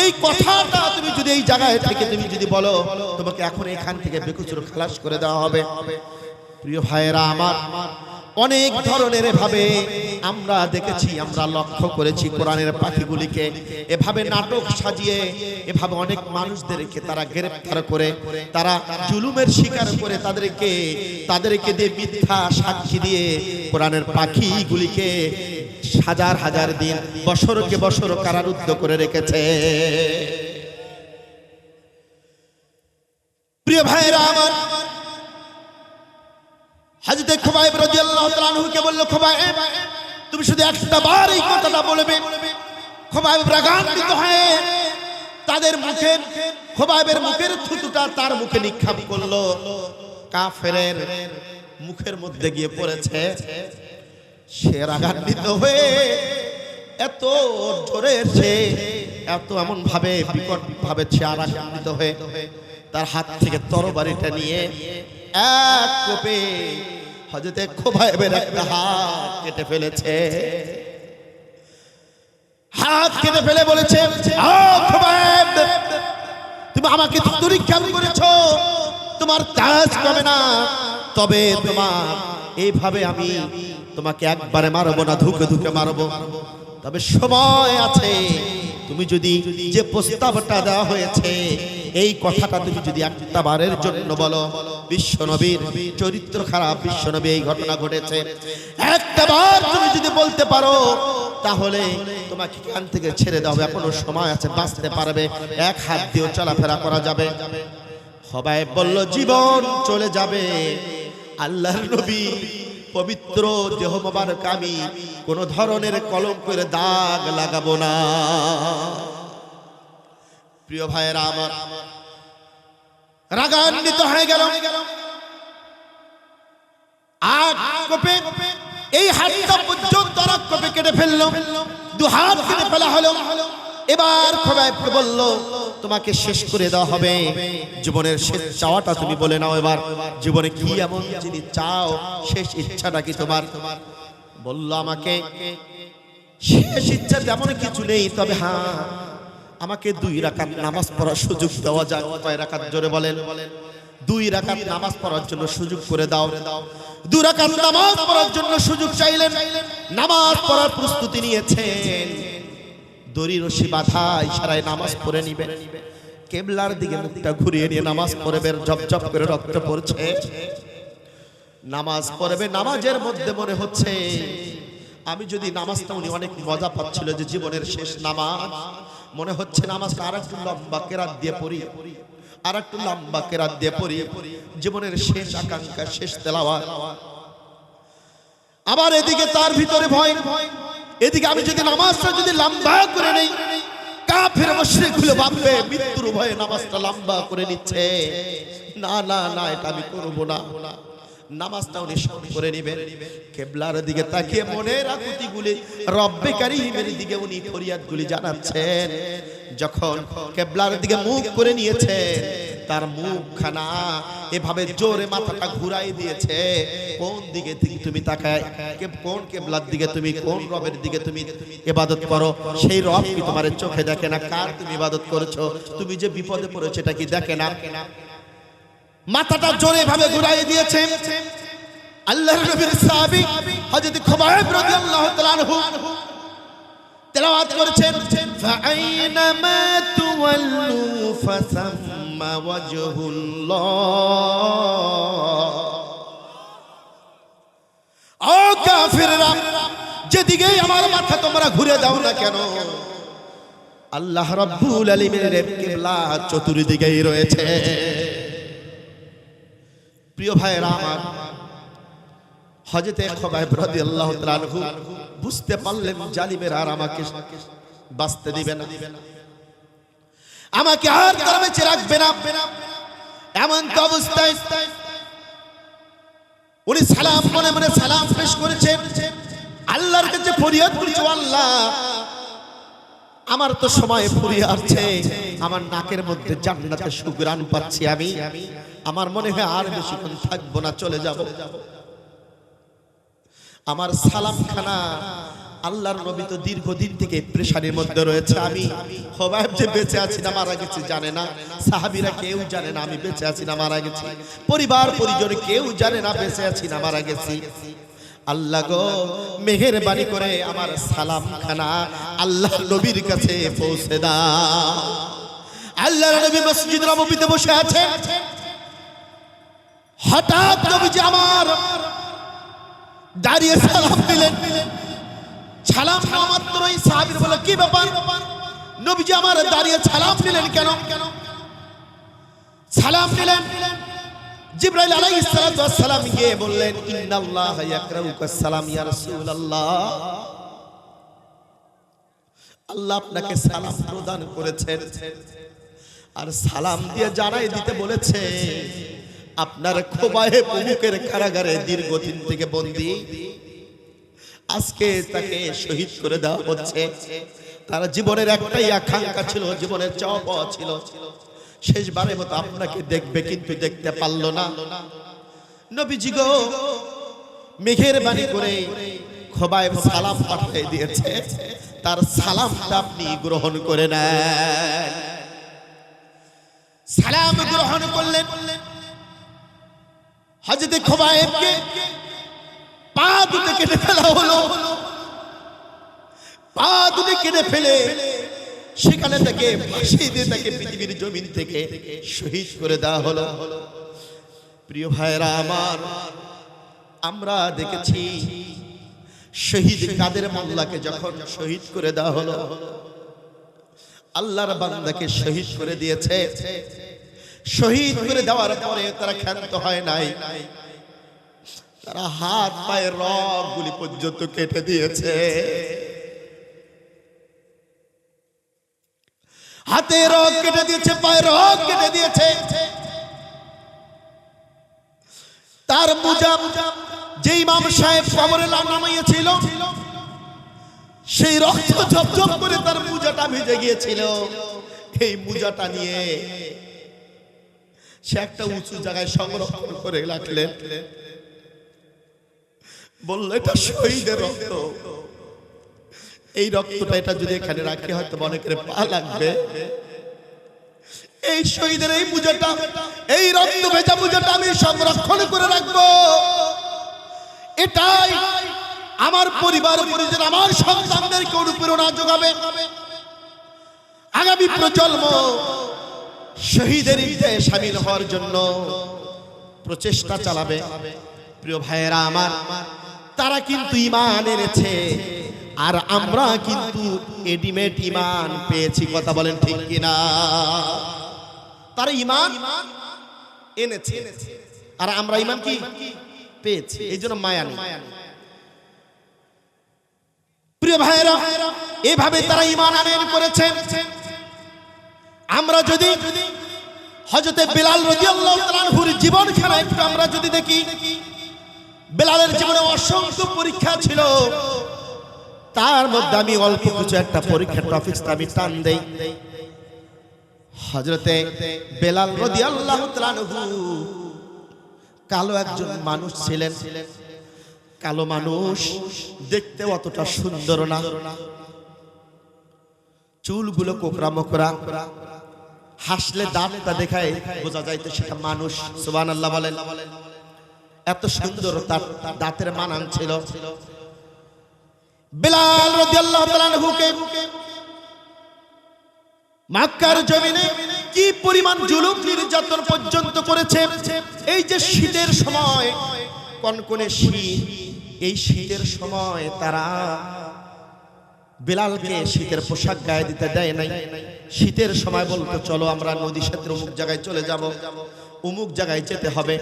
এই কথাটা তুমি যদি এই জায়গায় থেকে তুমি যদি বলো, তোমাকে এখন এখান থেকে বেকসুর খালাস করে দেওয়া হবে। প্রিয় ভাইয়েরা আমার, অনেক ধরনের ভাবে আমরা দেখেছি, আমরা লক্ষ্য করেছি কোরআনের পাখিগুলিকে এভাবে নাটক সাজিয়ে, এভাবে অনেক মানুষদেরকে তারা গ্রেফতার করে, তারা জুলুমের শিকার করে, তাদেরকে দিয়ে মিথ্যা সাক্ষী দিয়ে কোরআনের পাখিগুলিকে হাজার হাজার দিন, বছরকে বছর কারারুদ্ধ করে রেখেছে। প্রিয় ভাইরা আমার, হযরত খুবাইব রাদিয়াল্লাহু তাআলা আনহুকে বলল, খুবাইব তুমি শুধু একটা বার এই কথাটা বলবে। খুবাইব রাগান্বিত হয়ে তাদের মুখের, খুবাইবের মুখের থুতুটা তার মুখে নিক্ষেপ করলো, কাফেরের মুখের মধ্যে গিয়ে পড়েছে। সে রাগান্বিত হয়ে এত জোরেছে, এত এমন ভাবে বিকট ভাবে সে রাগান্বিত হয়ে তার হাত থেকে তরবারিটা নিয়ে এক কোপে হযরত খুবাইবের একটা হাত কেটে ফেলেছে। হাত কেটে ফেলে বলেছে, ও খুবাইব, তুমি আমাকে পরীক্ষা করেছো, তোমার কাজ হবে না, তবে তোমার এইভাবে আমি তোমাকে একবারে মারবো না, ধুকে ধুকে মারবো। তবে সময় আছে, তুমি যদি যে প্রস্তাবটা দেওয়া হয়েছে, এই কথাটা তুমি যদি একটা বারের জন্য বলো, বিশ্বনবীর চরিত্র খারাপ, বিশ্বনবী এই ঘটনা ঘটেছে, একটা বার তুমি যদি বলতে পারো, তাহলে তোমাকে এখান থেকে ছেড়ে দাও, এখনো সময় আছে, বাঁচতে পারবে, এক হাত দিয়েও চলাফেরা করা যাবে। খুবাইব বলল, জীবন চলে যাবে, আল্লাহর নবী পবিত্র দেহ মোবারক আমি কোন ধরনের কলঙ্কের দাগ লাগাবো না। প্রিয় ভাইয়েরা আমার, রাগান্বিত হয়ে গেল, আগ কোপে এই হাতটা পর্যন্ত আর কোপে কেটে ফেললো, দু হাত কেটে ফেলা হলো। এবার খোবাইবকে বলল তোমাকে শেষ করে দেওয়া হবে, জীবনের শেষ চাওয়াটা তুমি বলে নাও, এবার জীবনে কি এমন যদি চাও, শেষ ইচ্ছাটা কি তোমার? বলল আমাকে শেষ ইচ্ছা তেমন কিছু নেই, তবে হ্যাঁ আমাকে 2 রাকাত নামাজ পড়ার সুযোগ দেওয়া যায়। কয় রাকাত জোরে বলেন? 2 রাকাত নামাজ পড়ার জন্য সুযোগ করে দাও। 2 রাকাত নামাজ পড়ার জন্য সুযোগ চাইলেন, নামাজ পড়ার প্রস্তুতি নিয়েছেন। দড়ি রশি বাঁধা, ইশারায় নামাজ পড়ে নিবে, কিবলার দিকে মুখটা ঘুরিয়ে নিয়ে নামাজ পড়বে, ঝপঝপ করে রক্ত পড়ছে। নামাজ পড়বে, নামাজের মধ্যে মনে হচ্ছে আমি যদি নামাজটা, উনি অনেক মজা পাচ্ছিল যে জীবনের শেষ নামাজ, মনে হচ্ছে নামাজটা আর একটু লম্বা কেরাত দিয়ে পড়ি, আর একটু লম্বা কেরাত দিয়ে পড়ি, জীবনের শেষ আকাঙ্ক্ষা, শেষ তেলাওয়াত। আবার এদিকে তার ভিতরে ভয়, এদিকে আমি যদি নামাজটা যদি লম্বা করে নেই, কাফের মুশরিকগুলো ভাববে মৃত্যুর ভয়ে নামাজটা লম্বা করে নিচ্ছে। না না না, এটা আমি করব না। নামাজটা উনি শুরু করে নেবেন, কিবলার দিকে তাকিয়ে মনের আকুতিগুলি রব্বে কারীমের দিকে উনি ফরিয়াদগুলি জানাচ্ছেন। যখন কিবলার দিকে মুখ করে নিয়েছেন, তার মুখখানা এভাবে জোরে মাথাটা ঘুরাই দিয়েছে। কোন দিকে তুমি তাকায়, কোন কিবলার দিকে তুমি, কোন রবের দিকে তুমি ইবাদত করো, সেই রব কি তোমার চোখে দেখে না? কার তুমি ইবাদত করেছো? তুমি যে বিপদে পড়েছো এটা কি দেখে না? মাথাটা জোরে ভাবে ঘুরাই দিয়েছে। আল্লাহর নবীর সাহাবী হযরত খুবাইব রাদিয়াল্লাহু তাআলা আনহু তেলাওয়াত করেছেন, ফাআইনামা তুওয়াল্লু ফাসাম্মা ওয়াজহুল্লাহ। ও কাফিররা, যেদিকে আমার মাথা তোমরা ঘুরে দাও না কেন, আল্লাহ রাব্বুল আলামিনের কিবলা চতুর্দিকেই রয়েছে। প্রিয় ভাইরা আমার, হযরত খুবাইব রাদিয়াল্লাহু তাআলা আনহু বুঝতে পারলেন জালিমের আর আমাকে বাঁচতে দিবে না, আমাকে আর তারা বেঁচে রাখবে না। এমন তো অবস্থায় উনি সালাম মনে মনে সালাম পেশ করেছেন, আল্লাহর কাছে ফরিয়াদ করেছে, আল্লাহ আমার তো সময় ফুরিয়ে আসছে, আমার নাকের মধ্যে জান্নাতের সুঘ্রাণ পাচ্ছি আমি, আমার মনে হয় আর বেশিক্ষণ থাকবো না, চলে যাব। আমার সালামখানা, আল্লাহর নবী তো দীর্ঘদিন থেকে প্রেশারের মধ্যে রয়েছে, আমি খুবাইব যে বেঁচে আছি না মারা গেছি জানে না, সাহাবীরা কেউ জানে না আমি বেঁচে আছি না মারা গেছি, পরিবার পরিজন কেউ জানে না বেঁচে আছি না মারা গেছি। আল্লাহ গো, মেহেরবানি করে আমার সালামখানা আল্লাহ নবীর কাছে পৌঁছে দাও। আল্লাহর নবী মসজিদ নববীতে বসে আছেন, হঠাৎ নবীজি আমার দাঁড়িয়ে সালাম দিলেন। সালাম নেওয়া মাত্রই সাহাবীর বলে, কি ব্যাপার নবীজি আমার দাঁড়িয়ে সালাম দিলেন কেন? সালাম দিলেন, জিবরাইল আলাইহিস সালাতু ওয়াস সালাম গিয়ে বললেন, ইন্নাল্লাহা ইয়াকরাউকাস সালাম ইয়া রাসূলুল্লাহ, আল্লাহ আপনাকে সালাম প্রদান করেছেন, আর সালাম দিয়ে জানাই দিতে বলেছে আপনার খুবাইব মুখের কারাগারে দীর্ঘদিন থেকে বন্দী, আজকে তাকে শহীদ করে দেওয়া হচ্ছে। তার জীবনের একটাই আকাঙ্ক্ষা ছিল, জীবনের চাওয়া পাওয়া ছিল, শেষবারের মতো আপনাকে দেখবে, কিন্তু দেখতে পারল না। নবীজি গো, মেহেরবানি করে খুবাইব সালাম পাঠিয়ে দিয়েছে, তার সালামটা আপনি গ্রহণ করে নেন। সালাম গ্রহণ করলেন। হযরত খুবাইবকে পা দুটো কেটে ফেলা হলো, পা দুটো কেটে ফেলে সেখানে তাকে ফাঁসি দিয়ে তাকে পৃথিবীর জমিন থেকে শহীদ করে দেওয়া হলো। প্রিয় ভাইরা আমার, আমরা দেখেছি শহীদ কাদের মোল্লাকে যখন শহীদ করে দেওয়া হলো, আল্লাহর বান্দাকে শহীদ করে দিয়েছে। শহীদ করে দেওয়ার পরে তারা ক্ষান্ত হয় নাই, তারা হাত পায়ের রগগুলি পর্যন্ত কেটে দিয়েছে, হাতের রগ কেটে দিয়েছে, পায়ের রগ কেটে দিয়েছে। তার মুজাব যে ইমাম সাহেব কবরে নামাইয়েছিল, সেই রক্ত ঝপঝপ করে তার মুজাটা ভিজে গিয়েছিল। এই মুজাটা নিয়ে সে একটা উঁচু জায়গায় সংরক্ষণ করে রাখলেন। বললো এটা শহীদের রক্ত, এই রক্তটা এটা যদি এখানে রাখি হয়তো অনেকের পা লাগবে। এই শহীদের এই মুজাটা, এই রক্ত ভেজা মুজাটা আমি সংরক্ষণ করে রাখবো। এটাই আমার পরিবার পরিজন, আমার সন্তানদেরকে অনুপ্রেরণা যোগাবে। আগামী প্রজন্ম শহীদের ঈদে শামিল হওয়ার জন্য প্রচেষ্টা চালাবে। প্রিয় ভাইয়েরা আমার, তারা কিন্তু ঈমান এনেছে, আর আমরা কিন্তু রেডিমেড ঈমান পেয়েছি। কথা বলেন ঠিক কিনা? তারা ঈমান এনেছে আর আমরা ঈমান কি পেয়েছি, এই জন্য মায়া নেই। প্রিয় ভাইয়েরা, এইভাবে তারা ঈমান আনয়ন করেছেন। আমরা যদি হযরতে বেলাল রাদিয়াল্লাহু তাআলা আনহুর জীবনখানা একটু আমরা যদি দেখি, বেলালের জীবনে অসংখ্য পরীক্ষা ছিল, তার মধ্যে আমি অল্প কিছু একটা পরীক্ষার টপিকটা আমি টান দেই। হযরতে বেলাল রাদিয়াল্লাহু তাআলা আনহু কালো একজন মানুষ ছিলেন। কালো মানুষ, দেখতে অতটা সুন্দর না, চুলগুলো কোকড়া মোকড়া, হাসলে দাঁতটা দেখায় বোঝা যায় তো সেটা মানুষ। সুবহানাল্লাহ বলেন। এত সুন্দর তার দাঁতের মানান ছিল। বেলাল রাদিয়াল্লাহু তাআলা আনহুকে মক্কার জমিনে কি পরিমাণ জুলুম নির্যাতন পর্যন্ত করেছে। এই যে শীতের সময়, কনকনে শীত, এই শীতের সময় তারা বেলালকে শীতের পোশাক গায়ে দিতে দেয় নাই। শীতের সময় বলতো চলো আমরা নদী সেতুর অমুক জায়গায় চলে যাব, অমুক জায়গায় যেতে হবে।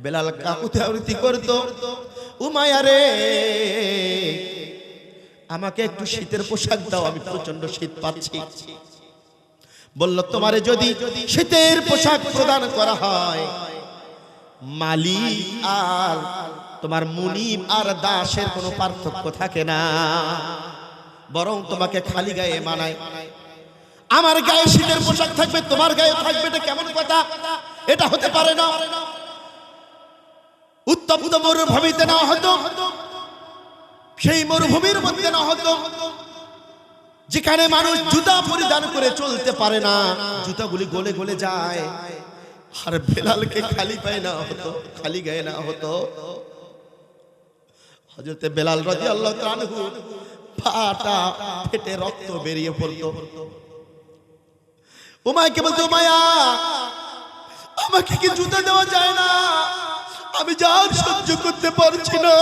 বেলাল কাকুতি আবৃত্তি করতো, উমাইয়া রে আমাকে একটু শীতের পোশাক দাও, আমি প্রচন্ড শীত পাচ্ছি। বলল তোমারে যদি শীতের পোশাক প্রদান করা হয়, মালিক আর তোমার মুনিব আর দাসের কোনো পার্থক্য থাকে না, বরং তোমাকে খালি গায়ে মানায়। আমার গায়ে শীতের পোশাক থাকবে, তোমার গায়ে থাকবে, এটা কেমন কথা? এটা হতে পারে না। উত্তপ্ত মরুভূমিতে না হতো, সেই মরুভূমির মধ্যে না হতো যেখানে মানুষ জুতা পরিধান করে চলতে পারে না, জুতাগুলি গলে গলে যায়। আর বেলালকে খালি পায়ে না হতো, খালি গায়ে না হতো। হযরতে বেলাল রাদিয়াল্লাহু তাআলা আনহু পাটা ফেটে রক্ত বেরিয়ে পড়তো। উমাইয়াকে বলতো, উমাইয়া আমাকে কি জুতা দেওয়া যায় না? আমি যা সহ্য করতে পারছি না,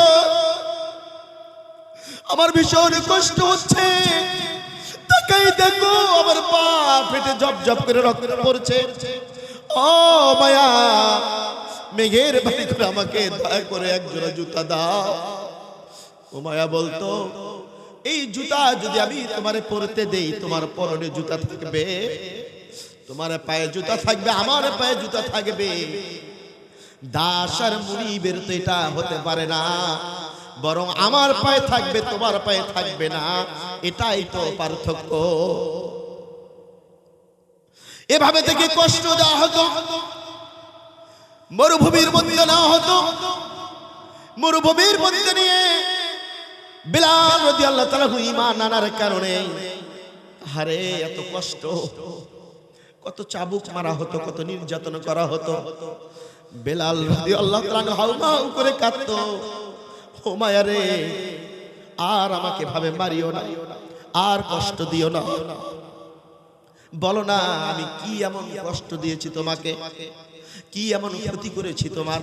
আমার ভীষণ কষ্ট হচ্ছে। তাকাই দেখো আমার পা ফেটে জব জব করে রক্ত পড়ছে। ও মায়া, মেঘের বাড়ি করে আমাকে দয়া করে এক জোড়া জুতা দাও। ও মায়া বলতো, এই জুতা যদি আমি তোমারে পরতে দেই, তোমার পরনে জুতা থাকবে, তোমার পায়ে জুতা থাকবে, আমার পায়ে জুতা থাকবে। দাস আর মুনিবের তো এটা হতে পারে না, বরং আমার পায়ে থাকবে, তোমার পায়ে থাকবে না, এটাই তো পার্থক্য। এভাবে থেকে কষ্ট দেওয়া হতো, মরুভূমির মধ্যে না হতো। মরুভূমির মধ্যে নিয়ে বেলাল রাদিয়াল্লাহু তাআলা ঈমান আনার কারণে আরে এত কষ্ট, কত চাবুক মারা হতো, কত নির্যাতন করা হতো। বেলাল রাদিয়াল্লাহু তাআলা হাউমাউ করে কাঁদতো, ও মায়া রে আর আমাকে ভাবে মারিও না, আর কষ্ট দিও না। বলো না আমি কি এমন কষ্ট দিয়েছি তোমাকে, কি এমন ক্ষতি করেছি তোমার?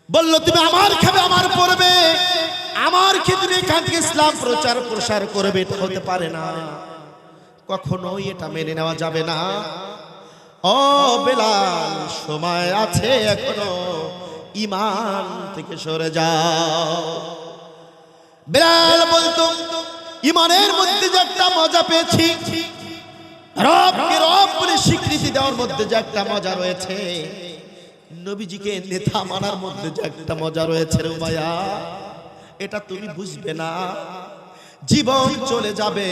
বললো তুমি আমার খাবে, আমার পড়বে, আমার খেয়ে তুমি এখান থেকে ইসলাম প্রচার প্রসার করবে, এটা হতে পারে না, কখনোই এটা মেনে নেওয়া যাবে না। ও বেলাল সময় আছে এখনো, ঈমান থেকে সরে যাও। বেলাল বলতো ঈমানের মধ্যে যে একটা মজা পেয়েছি, রবকে রব বলে স্বীকৃতি দেওয়ার মধ্যে যে একটা মজা রয়েছে, নবীজিকে নেতা মানার মধ্যে যে একটা মজা রয়েছে রে ভাইয়া, এটা তুমি বুঝবে না। জীবন চলে যাবে,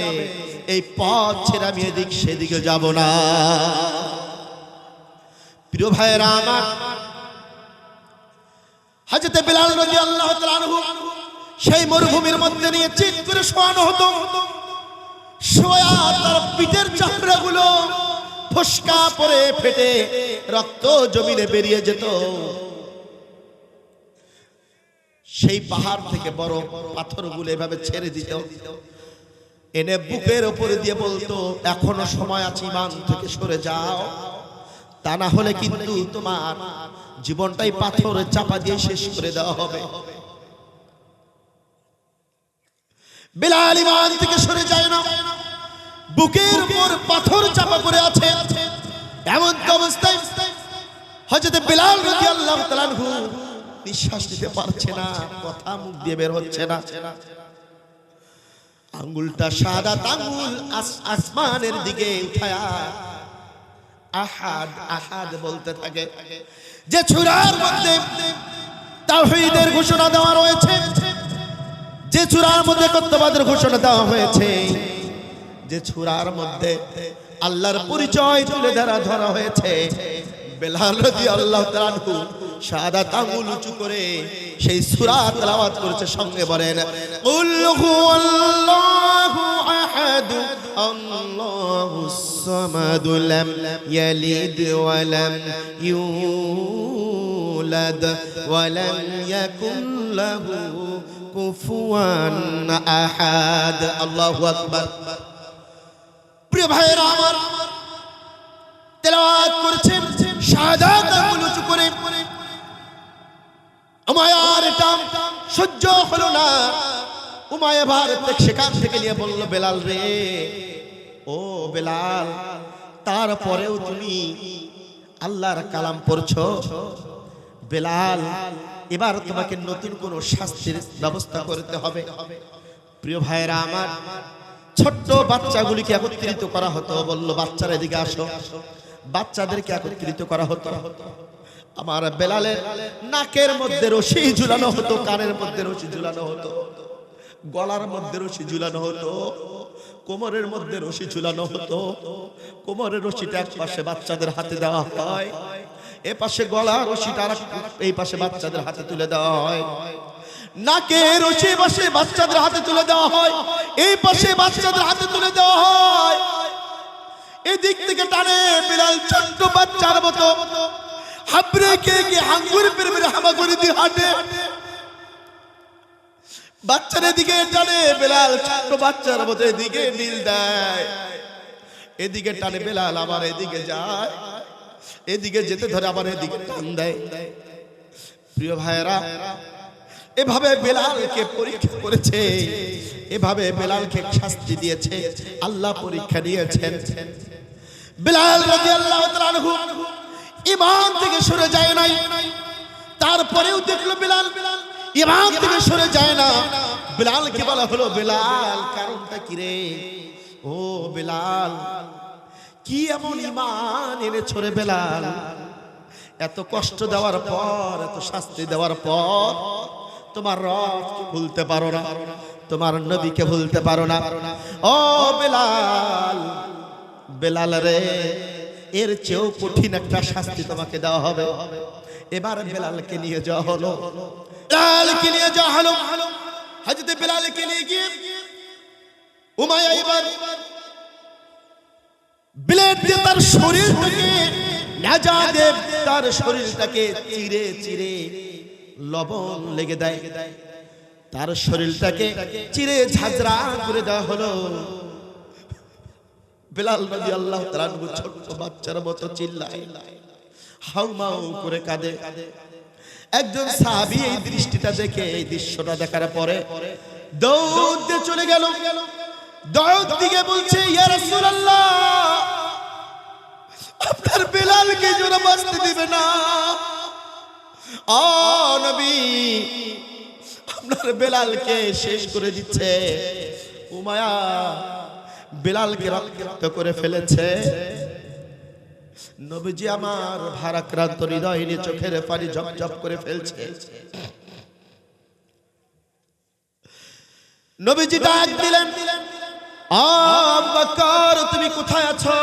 এই পথ ছেড়ে আমি এদিক সেদিকে যাব না। প্রিয় ভাইয়েরা আমার, হযরত বিলাল রাদিয়াল্লাহু তাআলা আনহু সেই মরুভূমির মধ্যে নিয়ে চিৎ করে শোয়ানো হতো। শোয়া তার পিঠের চামড়াগুলো ফসকা পড়ে ফেটে রক্ত জমিনে বেরিয়ে যেত। সেই পাহাড় থেকে বড় পাথরগুলো এভাবে ছেড়ে দিত, এনে বুকের উপরে দিয়ে বলতো, এখনো সময় আছে, ঈমান থেকে সরে যাও, তা না হলে কিন্তু তোমার জীবনটাই পাথরে চাপা দিয়ে শেষ করে দেওয়া হবে। বিলাল ঈমান থেকে সরে যায় না, বুকের উপর পাথর চাপা করে আছে। এমন অবস্থায় হযরত বিলাল রাদিয়াল্লাহু তাআলা আনহু নিঃশ্বাস নিতে পারছে না, কথা মুখ দিয়ে বের হচ্ছে না। আঙ্গুলটা শাহাদাত আঙ্গুল আসমানের দিকে উঠায়া আহাদ আহাদ বলতে থাকে। যে সূরার মধ্যে তাওহীদের ঘোষণা দেওয়া রয়েছে, যে সূরার মধ্যে একত্ববাদের ঘোষণা দেওয়া হয়েছে, যে সূরার মধ্যে আল্লাহর পরিচয় তুলে ধরা হয়েছে, বিলাল রাদিয়াল্লাহু তাআলা আনহু শাহাদাত আঙ্গুল উঁচু করে সেই সূরা তেলাওয়াত করেছে। সঙ্গে বলেন, কুল হুয়াল্লাহু আহাদ আল্লাহুস সামাদ লাম ইয়ালিদ ওয়া লাম ইউলাদ ওয়া লাম ইয়াকুল লাহু কুফুয়ান আহাদ। আল্লাহু আকবার। প্রিয় ভাইরা আমার, তেলাওয়াত করেছেন শাহাদাত আঙ্গুল উঁচু করে। উমাইয়ার এটা সহ্য হলো না। উমাইয়া ভারত সেখান থেকে নিয়ে বলল, বেলাল রে, ও বেলাল, তারপরেও তুমি আল্লাহর কালাম পড়ছো? বেলাল, এবার তোমাকে নতুন কোন শাস্তির ব্যবস্থা করতে হবে। প্রিয় ভাইরা আমার, ছোট্ট বাচ্চাগুলিকে একত্রিত করা হতো, বলল বাচ্চারা এদিকে আসো। বাচ্চাদেরকে একত্রিত করা হতো। আমার বেলালের নাকের মধ্যে রশি ঝুলানো হতো, কানের মধ্যে রশি ঝুলানো হতো, গলার মধ্যে রশি ঝুলানো হতো, কোমরের মধ্যে রশি ঝুলানো হতো। কোমরের রশিটা এক পাশে বাচ্চাদের হাতে দেওয়া হয়, এ পাশে গলা রশিটা এই পাশে বাচ্চাদের হাতে তুলে দেওয়া হয়। নাকে রশি পাশে বাচ্চাদের হাতে তুলে দেওয়া হয়, এই পাশে বাচ্চাদের হাতে তুলে দেওয়া হয়। এদিক থেকে টানে বিলাল ছোট্ট বাচ্চার মতো হাবড়ে কে হাঙ্গুর পেরে হামা করে দিয়ে হাঁটে। বাচ্চার এদিকে টানে বিলাল ছোট্ট বাচ্চার মতো এদিকে নীল দেয়, এদিকে টানে বিলাল আবার এদিকে যায়, এদিকে যেতে ধরে আবার এদিকে টান দেয়। প্রিয় ভাইরা, এভাবে বেলালকে পরীক্ষা করেছে, এভাবে বেলালকে শাস্তি দিয়েছে, আল্লাহ পরীক্ষা নিয়েছেন। বেলাল রাদিয়াল্লাহু তাআলা আনহু ঈমান থেকে সরে যায় নাই। তারপরেও দেখলো বেলাল ঈমান থেকে সরে যায় না। বেলালকে বলা হলো, বেলাল কারণটা কি রে? ও বেলাল, কি এমন ঈমান এনেছো রে বেলাল? এত কষ্ট দেওয়ার পর, এত শাস্তি দেওয়ার পর তোমার রবকে ভুলতে পারো না, তোমার নবীকে ভুলতে পারো না। ও বেলাল, বেলাল রে, এর চেয়েও কঠিন একটা শাস্তি তোমাকে দেওয়া হবে। এবার বেলালকে নিয়ে যাওয়া হলো, বেলালকে নিয়ে যাওয়া হলো। হযরত বেলালকে নিয়ে গিয়ে উমাইয়া এবার ব্লেড দিয়ে তার শরীরটাকে নেজা দিয়ে তার শরীরটাকে চিরে চিরে লবণ লেগে দেয়, তার শরীরটাকে চিরে ঝাঁঝরা করে দেওয়া হলো। বেলাল রাদিয়াল্লাহু তাআলা আনহু ছোট্ট বাচ্চার মতো চিল্লায়, হাউমাউ করে কাঁদে। একজন সাহাবী এই দৃষ্টিটা দেখে, এই দৃশ্যটা দেখার পরে দৌড় দিয়ে চলে গেল। দৌড় দিয়ে বলছে, ইয়া রাসূলুল্লাহ, আপনার বেলালকে জোরে বাঁচতে দিবে না। ও নবী, আপনার বেলালকে শেষ করে দিচ্ছে। উমাইয়া বেলালকে রক্তাক্ত করে ফেলেছে। নবীজি আমার ভারাক্রান্ত হৃদয় নিয়ে চোখের পানি ঝপঝপ করে ফেলছে। নবীজি ডাক দিলেন, আবু বকর তুমি কোথায় আছো?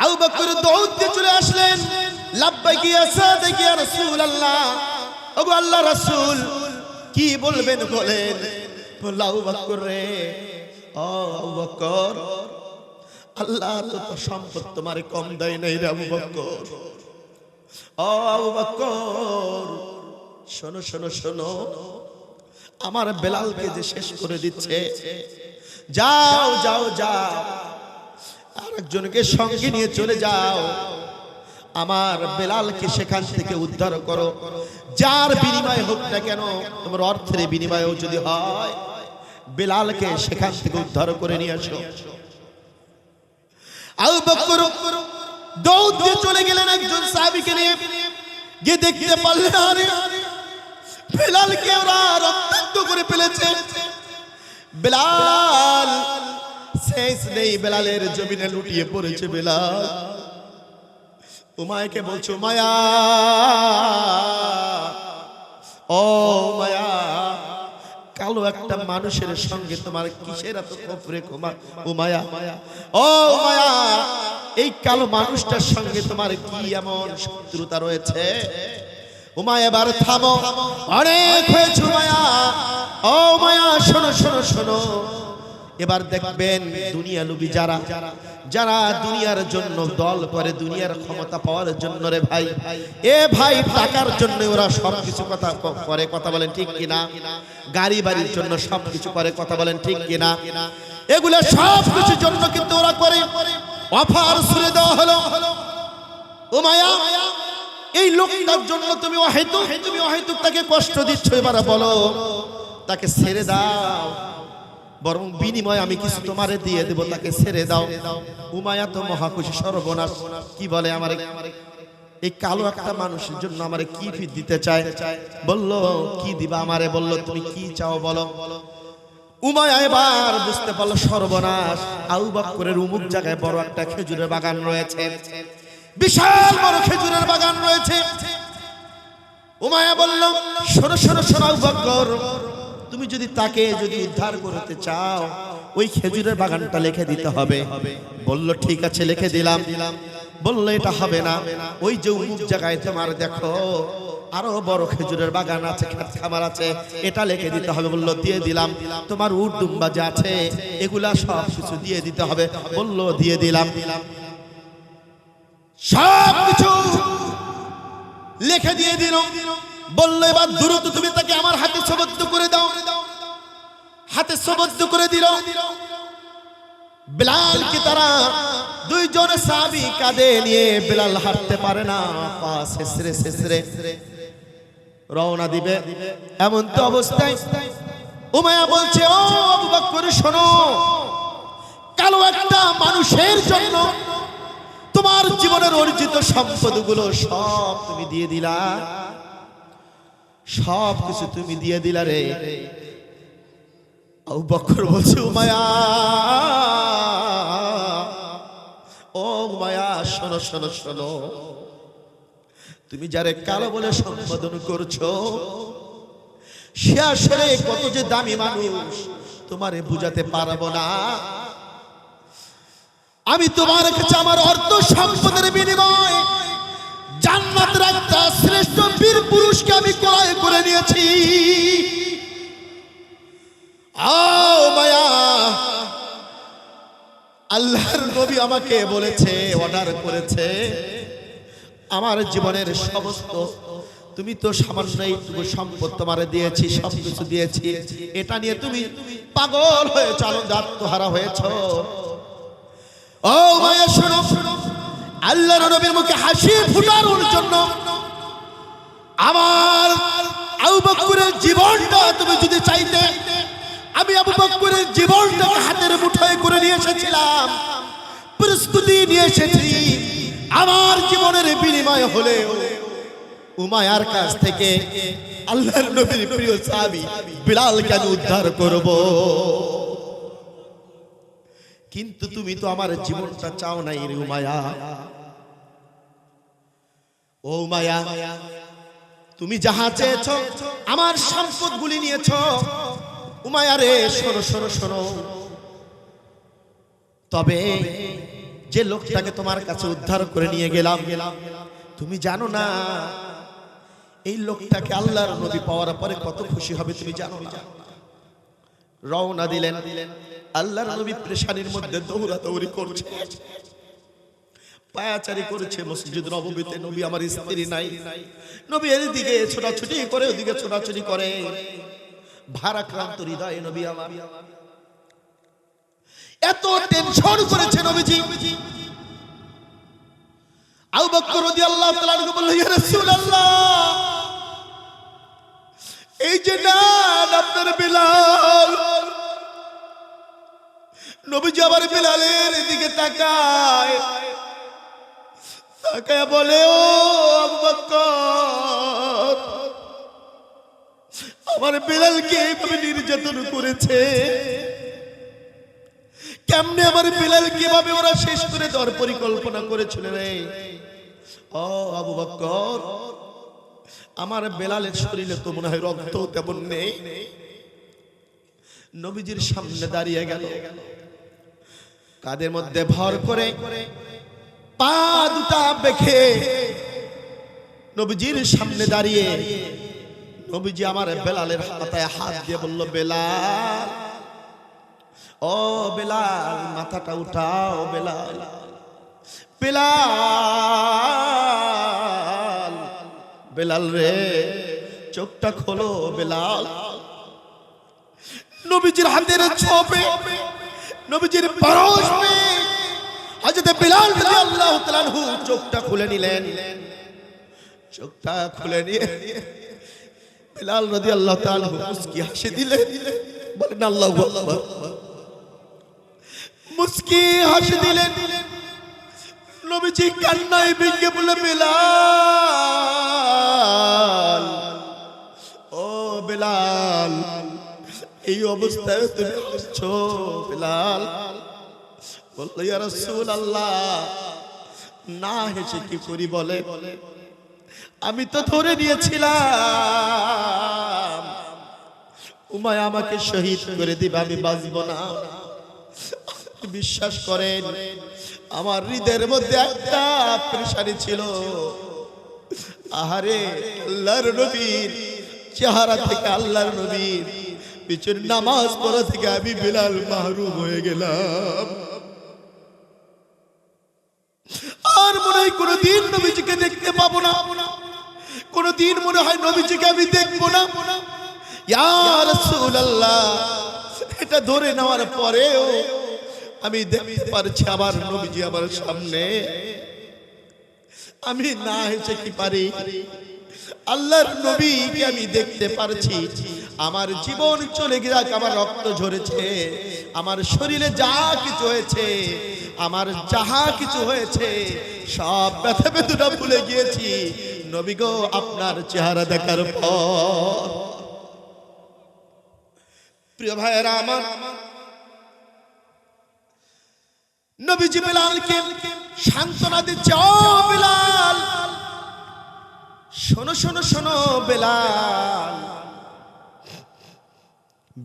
আবু বকর দৌড় দিয়ে চলে আসলেন, লাব্বাইক ইয়া সাদিক ইয়া রাসূলুল্লাহ, ওগো আল্লাহ রাসূল কি বলবেন বলেন। বলল, আবু বকর রে, ও আবু বকর, আল্লাহ তো সম্পদ তোমারে কম দেয় নাই রে আবু বকর। ও আবু বকর শোনো শোনো শোনো, আমার বেলালকে যে শেষ করে দিচ্ছে, যাও যাও যাও, আরেকজনকে সঙ্গে নিয়ে চলে যাও, আমার বেলালকে সেখান থেকে উদ্ধার করো, যার বিনিময় হোক না কেন, তোমার অর্থের বিনিময়েও যদি হয়, বেলালকে সেখান থেকে উদ্ধার করে নিয়ে আসো। আবু বকর দৌড় দিয়ে চলে গেলেন একজন সাহাবীকে নিয়ে, গিয়ে দেখতে পারলেন আরে বেলালকে ওরা রক্তাক্ত করে ফেলেছে। বেলাল শেষ নেই, বেলালের জমিনে লুটিয়ে পড়েছে বেলাল। উমায়াকে বলছো, উমায়া, ও উমায়া, কালো একটা মানুষের সঙ্গে তোমার কিসের এত কফরে ক্ষমা? উমায়া, ও উমায়া, এই কালো মানুষটার সঙ্গে তোমার কি এমন শত্রুতা রয়েছে? উমায়া এবার থামো, অনেক হয়েছে উমায়া। ও উমায়া শোনো শোনো শোনো, এবার দেখবেন দুনিয়া লোভী যারা যারা দুনিয়ার জন্য দল করে, দুনিয়ার ক্ষমতা পাওয়ার জন্য রে ভাই, এ ভাই টাকার জন্য ওরা সবকিছু কথা করে, কথা বলেন ঠিক কিনা? গাড়ি বাড়ির জন্য সবকিছু করে, কথা বলেন ঠিক কিনা? এগুলা সবকিছুর জন্য কিন্তু ওরা করে। অফার ছুড়ে দেওয়া হলো, উমায়া এই লোকটার জন্য তুমি অহেতুক তাকে কষ্ট দিচ্ছ, এবার বলো তাকে ছেড়ে দাও, বরং বিনিময়ে আমি কিছু তোমারে দিয়ে দেব, তাকে ছেড়ে দাও। উমায়া তো মহাখুশি, সর্বনাশ, কি বলে আমার এই কালো একটা মানুষের জন্য আমারে কি ফির দিতে চায়? বলল কি দিবা আমারে? বলল তুমি কি চাও বলো। উমায়া এবার বুঝতে পারলো সর্বনাশ, আবু বকরের উমুক জায়গায় বড় একটা খেজুরের বাগান রয়েছে, বিশাল বড় খেজুরের বাগান রয়েছে। উমায়া বলল, শোনো শোনো শোনো আবু বকর, তুমি যদি তাকে যদি উদ্ধার করতে চাও, ওই খেজুরের বাগানটা লিখে দিতে হবে। বলল ঠিক আছে লিখে দিলাম। বলল এটা হবে না, ওই যে অমুক জায়গায় তোমার দেখো আরো বড় খেজুরের বাগান আছে, ক্ষেত খামার আছে, এটা লিখে দিতে হবে। বলল দিয়ে দিলাম। তোমার উট দুম্বা যা আছে এগুলা সব কিছু দিয়ে দিতে হবে। বলল দিয়ে দিলাম। সব কিছু লিখে দিয়ে দিল। বলল এবার দ্রুত তুমি তাকে আমার হাতে সুবদ্ধ করে দাও। হাতে সুবদ্ধ করে দিল। বেলালকে তারা দুইজন সাহাবী কাঁধে নিয়ে, বেলাল হাঁটতে পারে না, পা ছেঁচড়ে ছেঁচড়ে রওনা দিবে। এমন তো অবস্থায় উমায়া বলছে, ও আবু বকর শোনো, কালো একটা মানুষের জন্য তোমার জীবনের অর্জিত সম্পদগুলো সব তুমি দিয়ে দিলা, সব কিছু তুমি দিয়ে দিলা রে। আবু বকর বলছে, উমায়া, ও উমায়া শোনো শোনো শোনো, তুমি যারে কালো বলে সম্বোধন করছো সে আসলে কত যে দামি মানুষ তোমারে বুঝাতে পারবো না। আমি তোমার কাছে আমার অর্থ সম্পদের বিনিময়ে জান্নাতের একটা শ্রেষ্ঠ বীর পুরুষকে আমি ক্রয় করে নিয়েছি। মায়া, আল্লাহর নবী আমাকে বলেছে, অর্ডার করেছে, আমার জীবনের সমস্ত, তুমি তো সামান্য এইটুকু সম্পদ তোমারে দিয়েছি, সবকিছু দিয়েছি, এটা নিয়ে তুমি পাগল হয়েছ, আত্মহারা হয়েছ। ও মায়া শোনো, আল্লাহর নবীর মুখে হাসি ফুটানোর জন্য আমার আবু বকরের জীবনটা তুমি যদি চাইতে, আমি আবু বকরের জীবনটাকে হাতের মুঠোয় করে নিয়ে এসেছিলাম, প্রস্তুতি নিয়ে এসেছি। আমার জীবনের বিনিময় হলে উমায়ার কাছ থেকে আল্লাহর নবীর প্রিয় সাহাবী বিলালকে আমি উদ্ধার করব। কিন্তু তুমি তো আমার জীবনটা চাও নাই রে উমায়া। ও উমায়া, তুমি যাহা চেয়েছ, আমার সম্পদগুলি নিয়েছ, উমাইয়া রে শোনো শোনো শোনো, তবে যে লোকটাকে তোমার কাছে উদ্ধার করে নিয়ে গেলাম, তুমি জানো না এই লোকটাকে আল্লাহর নবী পাওয়ার পরে কত খুশি হবে, তুমি জানো না। রওনা দিলেন, আল্লাহর নবী পেরেশানির মধ্যে দৌড়াদৌড়ি করছে, পায়াচারি করছে মসজিদ নববীতে। নবী আমার স্ত্রী নাই, নবী এদিকে ছোটাছুটি করে ওদিকে ছোটাছুটি করে, ভারাক্রান্ত হৃদয়ে নবী আমার এত টেনশন করেছে নবীজি। আবু বকর রাদিয়াল্লাহু তাআলা আনহু বললেন, ইয়া রাসূলুল্লাহ, এই যে নাম আপনার বিলাল। নবীজি আবার বিলালের দিকে তাকায়, তাকায় বলে, ও আবু বকর, আমার বিলালকে এইভাবে নির্যাতন করেছে, কেমনে আমার বিলাল কিভাবে ওরা শেষ করে দেওয়ার পরিকল্পনা করেছিল রে। ও আবু বকর, আমার বেলালের শরীরে তো মনে হয় রক্ত তেমন নেই। নবীজির সামনে দাঁড়িয়ে গেল, কাদের মধ্যে ভর করে পা দুটা বেঁকে নবীজির সামনে দাঁড়িয়ে নবীজি আমার বেলালের মাথায় হাত দিয়ে বলল, বেলাল, ও বেলাল, মাথাটা উঠাও বেলাল, বেলাল, বেলাল রে চোখটা খোলো বেলাল। নবীজির হাতের ছোপে, নবীজির পরশে হযরত বেলাল রাদিয়াল্লাহু তাআলা আনহু চোখটা খুলে নিলেন। চোখটা খুলে নিয়ে বেলাল রাদিয়াল্লাহু তাআলা আনহু মুস্কি হাসি দিলেন, বলেন আল্লাহু আকবার। মুস্কি হাসি দিলেন, নবীজি কান্নায় ভেঙে বলে, বেলাল, ও বেলাল, এই অবস্থায় তুমি হাসছো বেলাল? বলল, ইয়া রাসূলুল্লাহ, না হেসে কি করি বলে, আমি তো ধরে নিয়েছিলাম উমাইয়া আমাকে শহীদ করে দিবে, আমি বাঁচব না। বিশ্বাস করেন, আমার হৃদয়ের মধ্যে একটা পেরেশানি ছিল। আহারে, আল্লাহর নবীর চেহারা থেকে, আল্লাহর নবীর পিছনে নামাজ পড়া থেকে আমি বেলাল মাহরুম হয়ে গেলাম। আর মনে হয় কোনদিন নবীজিকে দেখতে পাবো না, কোনদিন মনে হয় নবীজিকে আমি দেখবো না। ইয়া রাসূলুল্লাহ, এটা ধরে নেওয়ার পরেও আমি দেখতে পারছি আমার নবীজি আমার সামনে, আমি না হেসে কি পারি? আল্লাহর নবীকে আমি দেখতে পারছি। আমার জীবন চলে গেছে, আমার রক্ত ঝরেছে, আমার শরীরে যা কিছু হয়েছে, আমার যাহা কিছু হয়েছে, সব ব্যথা বেদনা ভুলে গিয়েছি নবী গো আপনার চেহারা দেখার পর। প্রিয় ভাইয়েরা আমার, নবীজি বেলালকে সান্ত্বনা দিচ্ছে, ও বেলাল, শোনো শোনো শোনো বেলাল,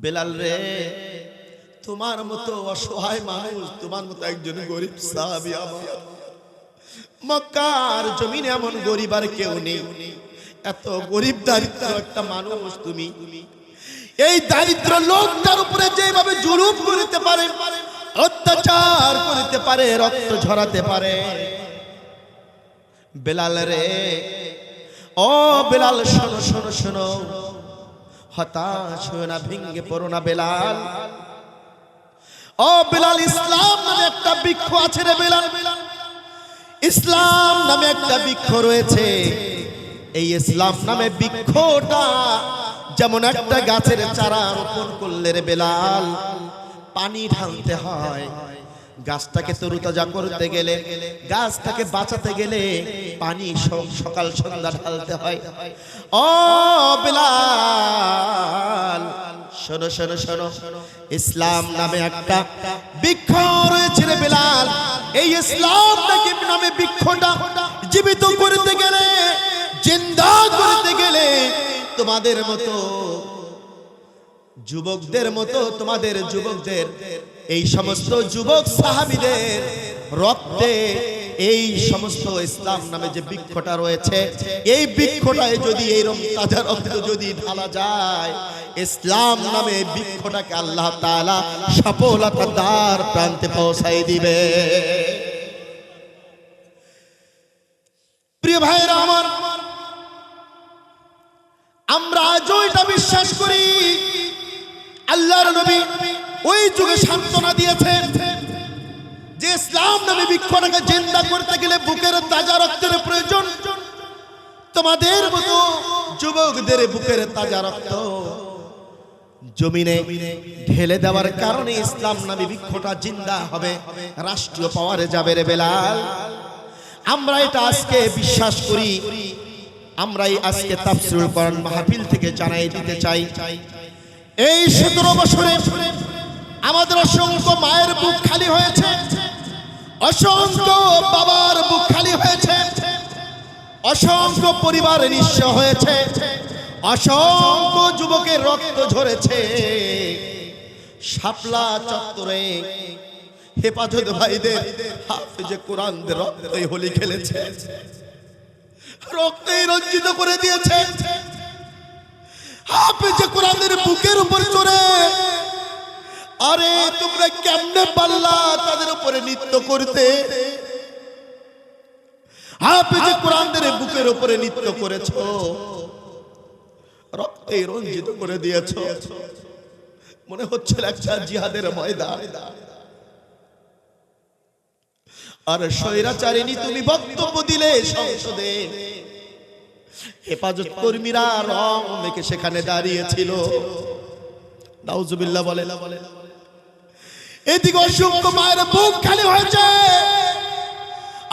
বেলাল রে, তোমার মতো অসহায় মানুষ, তোমার মতো একজন গরিব সাহাবী আমার মক্কার জমিনে এমন গরিব আর কেউ নেই। এত গরিব দারিদ্র একটা মানুষ তুমি, এই দারিদ্র লোকটার উপরে যেভাবে জুলুম করতে পারে, অত্যাচার করতে পারে, রক্ত ঝরাতে পারে, বেলাল রে, ও বেলাল, শোনো শোনো শোনো, হতাশ হয়ে না, ভেঙে পড়ো না বেলাল। ও বেলাল, ইসলাম নামে একটা বৃক্ষ আছে রে বেলাল, ইসলাম নামে একটা বৃক্ষ রয়েছে। এই ইসলাম নামে বৃক্ষটা যেমন একটা গাছের চারা রোপণ করলে রে বেলাল, পানি ঢালতে হয়। গাছটাকে তরুতাজা করতে গেলে, গাছটাকে বাঁচাতে গেলে পানি সকাল সন্ধ্যা ঢালতে হয়। ও বেলাল, শোনো শোনো শোনো, ইসলাম নামে একটা বৃক্ষ রয়েছে রে বেলাল। এই ইসলাম নামে বৃক্ষটা জীবিত করতে গেলে, জিন্দা করতে গেলে তোমাদের মতো যুবকদের মতো তোমাদের যুবকদের এই সমস্ত যুবক সাহাবীদের রক্তে এই সমস্ত ইসলাম নামে যে বৃক্ষটা রয়েছে, এই বৃক্ষটায় যদি এইরকম তাজা রক্ত যদি ঢালা যায়, ইসলাম নামে বৃক্ষটাকে আল্লাহ তাআলা সফলতার দ্বার প্রান্তে পৌঁছাই দিবে। প্রিয় ভাইরা আমার, আমরা আজও এটা বিশ্বাস করি আল্লাহর নবী ওই যুগে সান্ত্বনা দিয়েছেন যে ইসলাম নামে বৃক্ষটাকে জিন্দা করতে গেলে বুকের তাজা রক্তের প্রয়োজন। তোমাদের মতো যুবকদের বুকের তাজা রক্ত জমিনে ঢেলে দেওয়ার কারণে ইসলাম নামে বৃক্ষটা জিন্দা হবে, রাষ্ট্রীয় পাওয়ারে যাবে রে বেলাল। আমরা এটা আজকে বিশ্বাস করি। আমরাই আজকে তাফসীরুল কোরআন মাহফিল থেকে জানাই দিতে চাই, এই 17 বছরে আমাদের অসংখ্য মায়ের বুক খালি হয়েছে, অসংখ্য বাবার বুক খালি হয়েছে, অসংখ্য পরিবার নিঃস্ব হয়েছে, অসংখ্য যুবকের রক্ত ঝরেছে। শাপলা চত্বরে হেফাজত ভাইদের হাফেজে কোরআনদের রক্তই হোলি খেলেছে, রক্তেই রঞ্জিত করে দিয়েছে। হাফেজে কোরআনের বুকের উপর চড়ে, আরে তোমরা কেমনে পারলা তাদের উপরে নৃত্য করতে? হাফেজে কোরআনের বুকের উপরে নৃত্য করেছো, রক্তেই রঞ্জিত করে দিয়েছো। মনে হচ্ছে একটা জিহাদের ময়দান। আর স্বৈরাচারিণী তুমি বক্তব্য দিলে সংসদে, হেফাজত কর্মীরা রং মেখে সেখানে দাঁড়িয়েছিল। নাউজুবিল্লাহ বলে। এদিকে অসংখ্য মায়ের বুক খালি হয়েছে,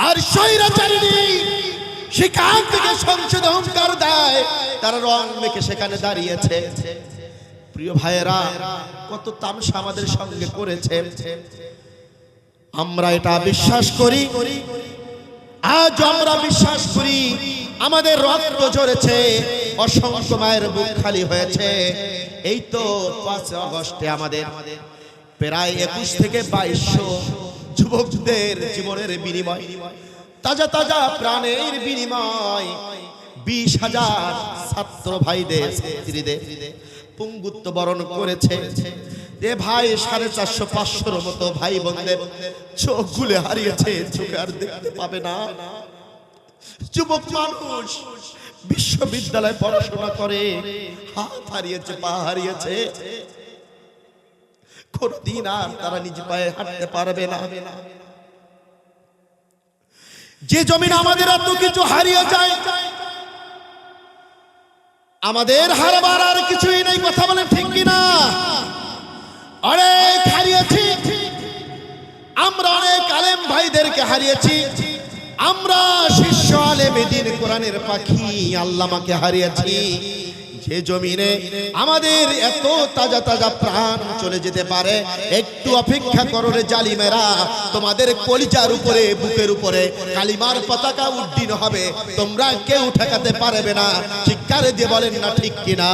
আর স্বৈরাচারিণী সেখান থেকে সংসদে হুঙ্কার দেয়, তারা রং মেখে সেখানে দাঁড়িয়েছে। প্রিয় ভাইয়েরা, কত তামসা আমাদের সঙ্গে করেছে। আমরা এটা বিশ্বাস করি, আজ আমরা বিশ্বাস করি আমাদের রক্ত ঝরেছে, অসংখ্য মায়ের বুক খালি হয়েছে। এই তো 5 আগস্টে আমাদের প্রায় 21 থেকে 2200 যুবকদের জীবনের বিনিময়, তাজা তাজা প্রাণের বিনিময় 20,000 ছাত্র ভাইদের স্ত্রীদের পুঙ্গুত্ব বরণ করেছে। যে ভাই 450-500 মতো ভাই বোনদের চোখ গুলে হারিয়েছে, চোখে আর দেখতে পাবে না। যুবক মানুষ বিশ্ববিদ্যালয়ে পড়াশোনা করে, হাত হারিয়েছে, পা হারিয়েছে, কোনদিন আর তারা নিজ পায়ে হাঁটতে পারবে না। যে জমিন আমাদের এত কিছু হারিয়ে যায়, আমাদের হারবার আর কিছুই নেই, কথা বলে ঠিক কিনা? অনেক হারিয়েছি আমরা, অনেক আলেম ভাইদেরকে হারিয়েছি আমরা, শিষ্য আলেমে দ্বীন কোরআনের পাখি আল্লামাকে হারিয়েছি। যে জমিনে আমাদের এত তাজা তাজা প্রাণ চলে যেতে পারে, একটু অপেক্ষা করো রে জালিমেরা, তোমাদের কলিজার উপরে, বুকের উপরে কালিমার পতাকা উড্ডীন হবে, তোমরা কেউ ঠেকাতে পারবে না। চিৎকার দিয়ে বলেন না ঠিক কিনা?